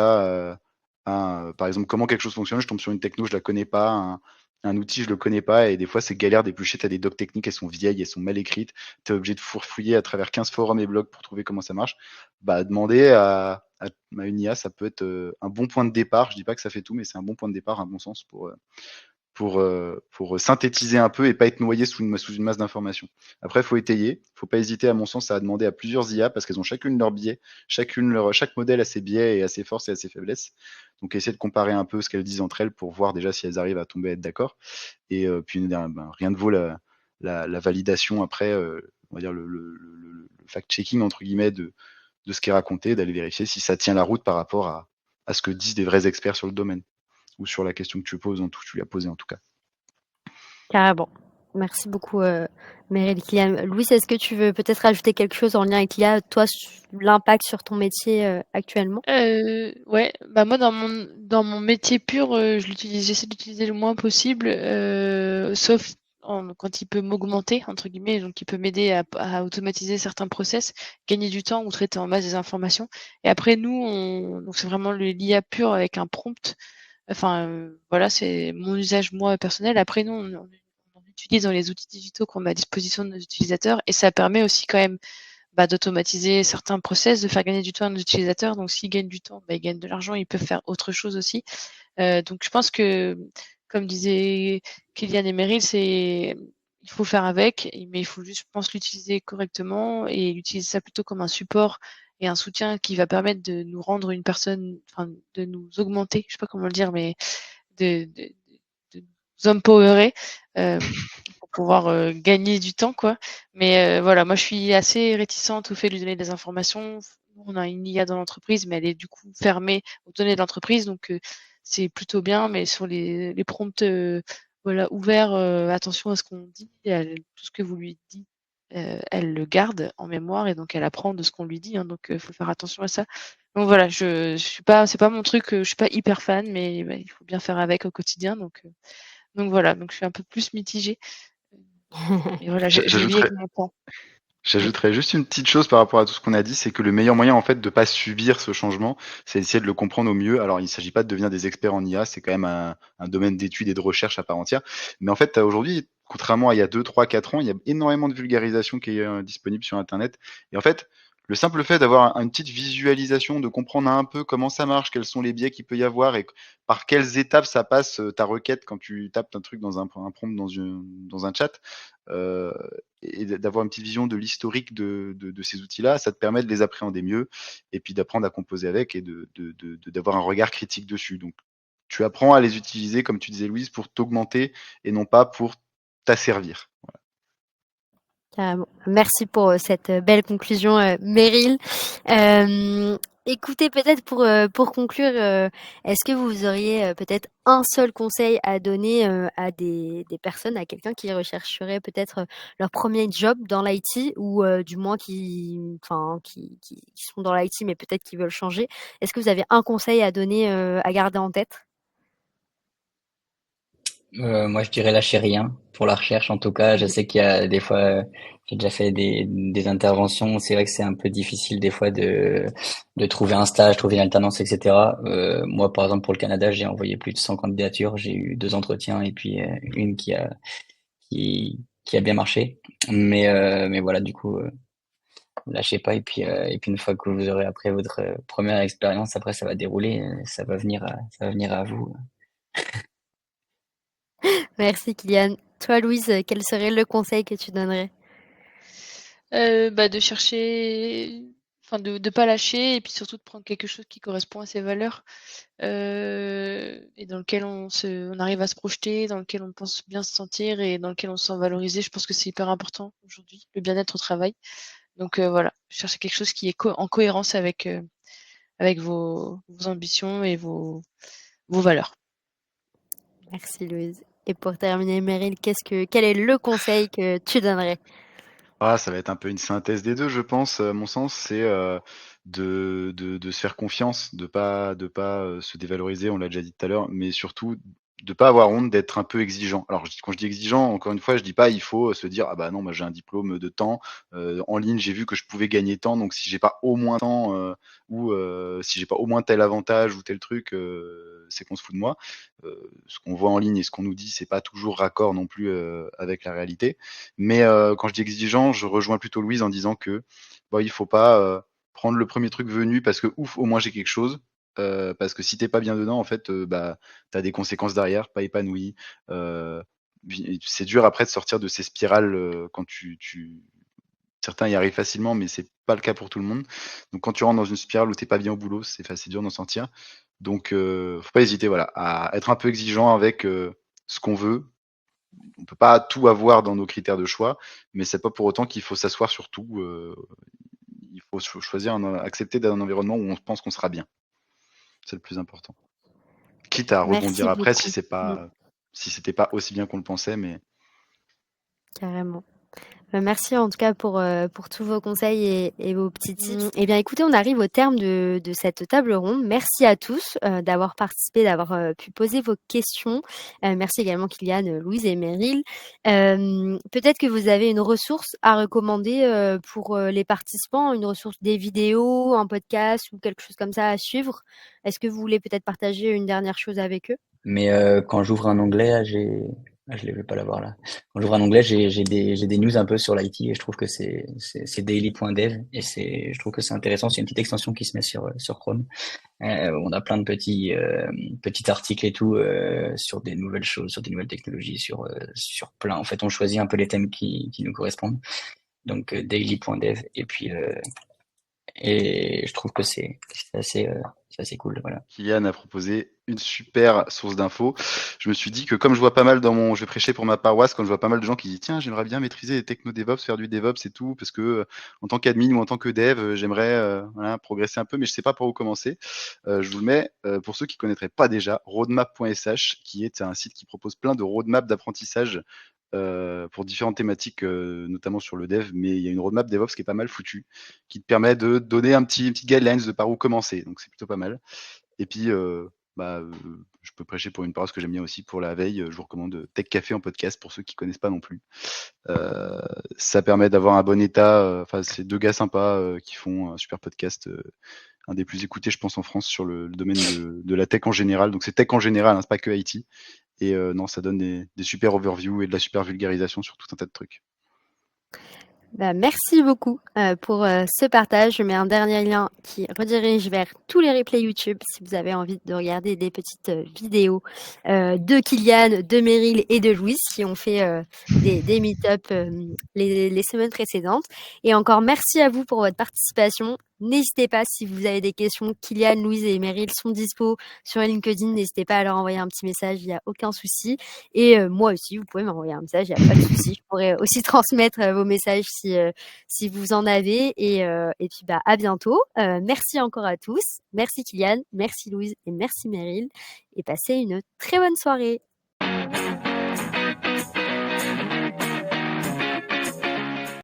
par exemple, comment quelque chose fonctionne, je tombe sur une techno, je la connais pas, un outil, je le connais pas, et des fois, c'est galère d'éplucher. Tu as des docs techniques, elles sont vieilles, elles sont mal écrites, tu es obligé de fourfouiller à travers 15 forums et blogs pour trouver comment ça marche. Bah, demander à une IA, ça peut être un bon point de départ. Je dis pas que ça fait tout, mais c'est un bon point de départ, à mon sens, pour synthétiser un peu et pas être noyé sous une masse d'informations. Après, il faut étayer. Il ne faut pas hésiter, à mon sens, à demander à plusieurs IA parce qu'elles ont chacune leur biais. Chaque modèle a ses biais et a ses forces et a ses faiblesses. Donc, essayer de comparer un peu ce qu'elles disent entre elles pour voir déjà si elles arrivent à tomber, à être d'accord. Et puis, rien ne vaut la validation après, on va dire le fact-checking, entre guillemets, de ce qui est raconté, d'aller vérifier si ça tient la route par rapport à ce que disent des vrais experts sur le domaine ou sur la question que tu lui as posée en tout cas. Carrément. Merci beaucoup, Meryl, Kylian. Louise, est-ce que tu veux peut-être ajouter quelque chose en lien avec l'IA, toi, l'impact sur ton métier actuellement? Ouais, bah moi dans mon métier pur, j'essaie d'utiliser le moins possible, sauf quand il peut «m'augmenter» entre guillemets, donc il peut m'aider à automatiser certains process, gagner du temps ou traiter en masse des informations. Et après nous, donc c'est vraiment l'IA pure avec un prompt. Enfin, voilà, c'est mon usage moi personnel. Après nous, on utilise dans les outils digitaux qu'on met à disposition de nos utilisateurs, et ça permet aussi quand même, d'automatiser certains process, de faire gagner du temps à nos utilisateurs. Donc s'ils gagnent du temps, ils gagnent de l'argent, ils peuvent faire autre chose aussi. Donc je pense que, comme disaient Kylian et Meryl, il faut faire avec, mais il faut juste, je pense, l'utiliser correctement et utiliser ça plutôt comme un support et un soutien qui va permettre de nous rendre une personne, enfin, de nous augmenter, je sais pas comment le dire, mais de nous empowerer, pour pouvoir, gagner du temps, quoi. Mais voilà, moi je suis assez réticente au fait de lui donner des informations. Nous, on a une IA dans l'entreprise, mais elle est du coup fermée aux données de l'entreprise, donc c'est plutôt bien. Mais sur les prompts, voilà, ouverts, attention à ce qu'on dit, tout ce que vous lui dites, elle le garde en mémoire et donc elle apprend de ce qu'on lui dit, hein, donc faut faire attention à ça. Donc voilà, je suis pas c'est pas mon truc, je suis pas hyper fan, mais il faut bien faire avec au quotidien, donc voilà, donc je suis un peu plus mitigée. Et voilà, je vis J'ajouterais avec mon temps. Oui. J'ajouterais juste une petite chose par rapport à tout ce qu'on a dit, c'est que le meilleur moyen en fait de pas subir ce changement, c'est d'essayer de le comprendre au mieux. Alors il ne s'agit pas de devenir des experts en IA, c'est quand même un domaine d'études et de recherche à part entière. Mais en fait, aujourd'hui, contrairement à il y a 2, 3, 4 ans, il y a énormément de vulgarisation qui est disponible sur Internet. Et en fait, le simple fait d'avoir une petite visualisation, de comprendre un peu comment ça marche, quels sont les biais qu'il peut y avoir et par quelles étapes ça passe ta requête quand tu tapes un truc dans un prompt dans un chat, euh, et d'avoir une petite vision de l'historique de ces outils-là, ça te permet de les appréhender mieux et puis d'apprendre à composer avec et d'avoir un regard critique dessus. Donc, tu apprends à les utiliser, comme tu disais, Louise, pour t'augmenter et non pas pour t'asservir. Voilà. Carrément. Merci pour cette belle conclusion, Meryl. Écoutez, peut-être pour conclure, est-ce que vous auriez peut-être un seul conseil à donner à des personnes, à quelqu'un qui rechercherait peut-être leur premier job dans l'IT ou du moins qui sont dans l'IT mais peut-être qui veulent changer. Est-ce que vous avez un conseil à donner, à garder en tête? Moi, je dirais lâcher rien pour la recherche. En tout cas, je sais qu'il y a des fois, j'ai déjà fait des interventions. C'est vrai que c'est un peu difficile des fois de trouver un stage, trouver une alternance, etc. Moi, par exemple, pour le Canada, j'ai envoyé plus de 100 candidatures. J'ai eu 2 entretiens et puis une qui a bien marché. Mais voilà, du coup, lâchez pas. Et puis une fois que vous aurez après votre première expérience, après ça va dérouler, ça va venir à vous. Merci Kylian. Toi Louise, quel serait le conseil que tu donnerais? De chercher enfin de pas lâcher et puis surtout de prendre quelque chose qui correspond à ses valeurs, et dans lequel on arrive à se projeter, dans lequel on pense bien se sentir et dans lequel on se sent valorisé. Je pense que c'est hyper important aujourd'hui, le bien-être au travail. Donc voilà, chercher quelque chose qui est en cohérence avec vos ambitions et vos valeurs. Merci Louise. Et pour terminer, Meryl, quel est le conseil que tu donnerais? Ah, ça va être un peu une synthèse des 2, je pense. À mon sens, c'est, de se faire confiance, de pas, se dévaloriser, on l'a déjà dit tout à l'heure, mais surtout de pas avoir honte d'être un peu exigeant. Alors quand je dis exigeant, encore une fois, je dis pas il faut, se dire: «Ah bah non, moi j'ai un diplôme de temps, en ligne, j'ai vu que je pouvais gagner tant, donc si j'ai pas au moins tant, ou si j'ai pas au moins tel avantage ou tel truc, c'est qu'on se fout de moi». Ce qu'on voit en ligne et ce qu'on nous dit, c'est pas toujours raccord non plus, avec la réalité. Mais quand je dis exigeant, je rejoins plutôt Louise en disant que, bah, il faut pas, prendre le premier truc venu parce que ouf, au moins j'ai quelque chose. Parce que si tu pas bien dedans, en fait, bah, tu as des conséquences derrière, pas épanoui. Heu, c'est dur après de sortir de ces spirales, quand certains y arrivent facilement, mais c'est pas le cas pour tout le monde. Donc quand tu rentres dans une spirale où tu pas bien au boulot, c'est dur d'en sortir. Donc faut pas hésiter, voilà, à être un peu exigeant avec, ce qu'on veut. On peut pas tout avoir dans nos critères de choix, mais c'est pas pour autant qu'il faut s'asseoir sur tout. Il faut choisir accepter d'un environnement où on pense qu'on sera bien. C'est le plus important. Quitte à rebondir Merci après beaucoup. si c'était pas aussi bien qu'on le pensait, mais Carrément. Merci en tout cas pour tous vos conseils et vos petits tips. Eh bien écoutez, on arrive au terme de cette table ronde. Merci à tous d'avoir participé, d'avoir pu poser vos questions. Merci également Kylian, Louise et Meryl. Peut-être que vous avez une ressource à recommander pour les participants, une ressource, des vidéos, un podcast ou quelque chose comme ça à suivre. Est-ce que vous voulez peut-être partager une dernière chose avec eux? Mais quand j'ouvre un onglet, là, je ne vais pas l'avoir là. Quand j'ouvre un onglet, j'ai des news un peu sur l'IT et je trouve que c'est daily.dev et je trouve que c'est intéressant. C'est une petite extension qui se met sur Chrome. On a plein de petits articles et tout sur des nouvelles choses, sur des nouvelles technologies, sur plein. En fait, on choisit un peu les thèmes qui nous correspondent. Donc daily.dev et je trouve que c'est assez cool. Voilà. Kylian a proposé une super source d'infos. Je me suis dit que comme je vois pas mal je vais prêcher pour ma paroisse, quand je vois pas mal de gens qui disent tiens, j'aimerais bien maîtriser les techno DevOps, faire du DevOps et tout, parce que en tant qu'admin ou en tant que dev, j'aimerais voilà, progresser un peu, mais je sais pas par où commencer. Je vous le mets pour ceux qui connaîtraient pas déjà, roadmap.sh, qui est un site qui propose plein de roadmaps d'apprentissage pour différentes thématiques, notamment sur le dev, mais il y a une roadmap DevOps qui est pas mal foutue, qui te permet de donner une petite guidelines de par où commencer. Donc c'est plutôt pas mal. Et puis, bah, je peux prêcher pour une paroisse que j'aime bien aussi pour la veille. Je vous recommande Tech Café en podcast pour ceux qui connaissent pas non plus. Ça permet d'avoir un bon état. Enfin, c'est 2 gars sympas qui font un super podcast, un des plus écoutés, je pense, en France sur le domaine de la tech en général. Donc c'est tech en général, hein, c'est pas que IT. Et non, ça donne des super overviews et de la super vulgarisation sur tout un tas de trucs. Bah, merci beaucoup pour ce partage. Je mets un dernier lien qui redirige vers tous les replays YouTube si vous avez envie de regarder des petites vidéos de Kylian, de Meryl et de Louise qui ont fait des meet-up les semaines précédentes. Et encore merci à vous pour votre participation. N'hésitez pas si vous avez des questions. Kylian, Louise et Meryl sont dispo sur LinkedIn. N'hésitez pas à leur envoyer un petit message, il n'y a aucun souci. Et moi aussi, vous pouvez m'envoyer un message, il n'y a pas de souci. Je pourrais aussi transmettre vos messages si vous en avez. Et puis, bah, à bientôt. Merci encore à tous. Merci Kylian, merci Louise et merci Meryl. Et passez une très bonne soirée.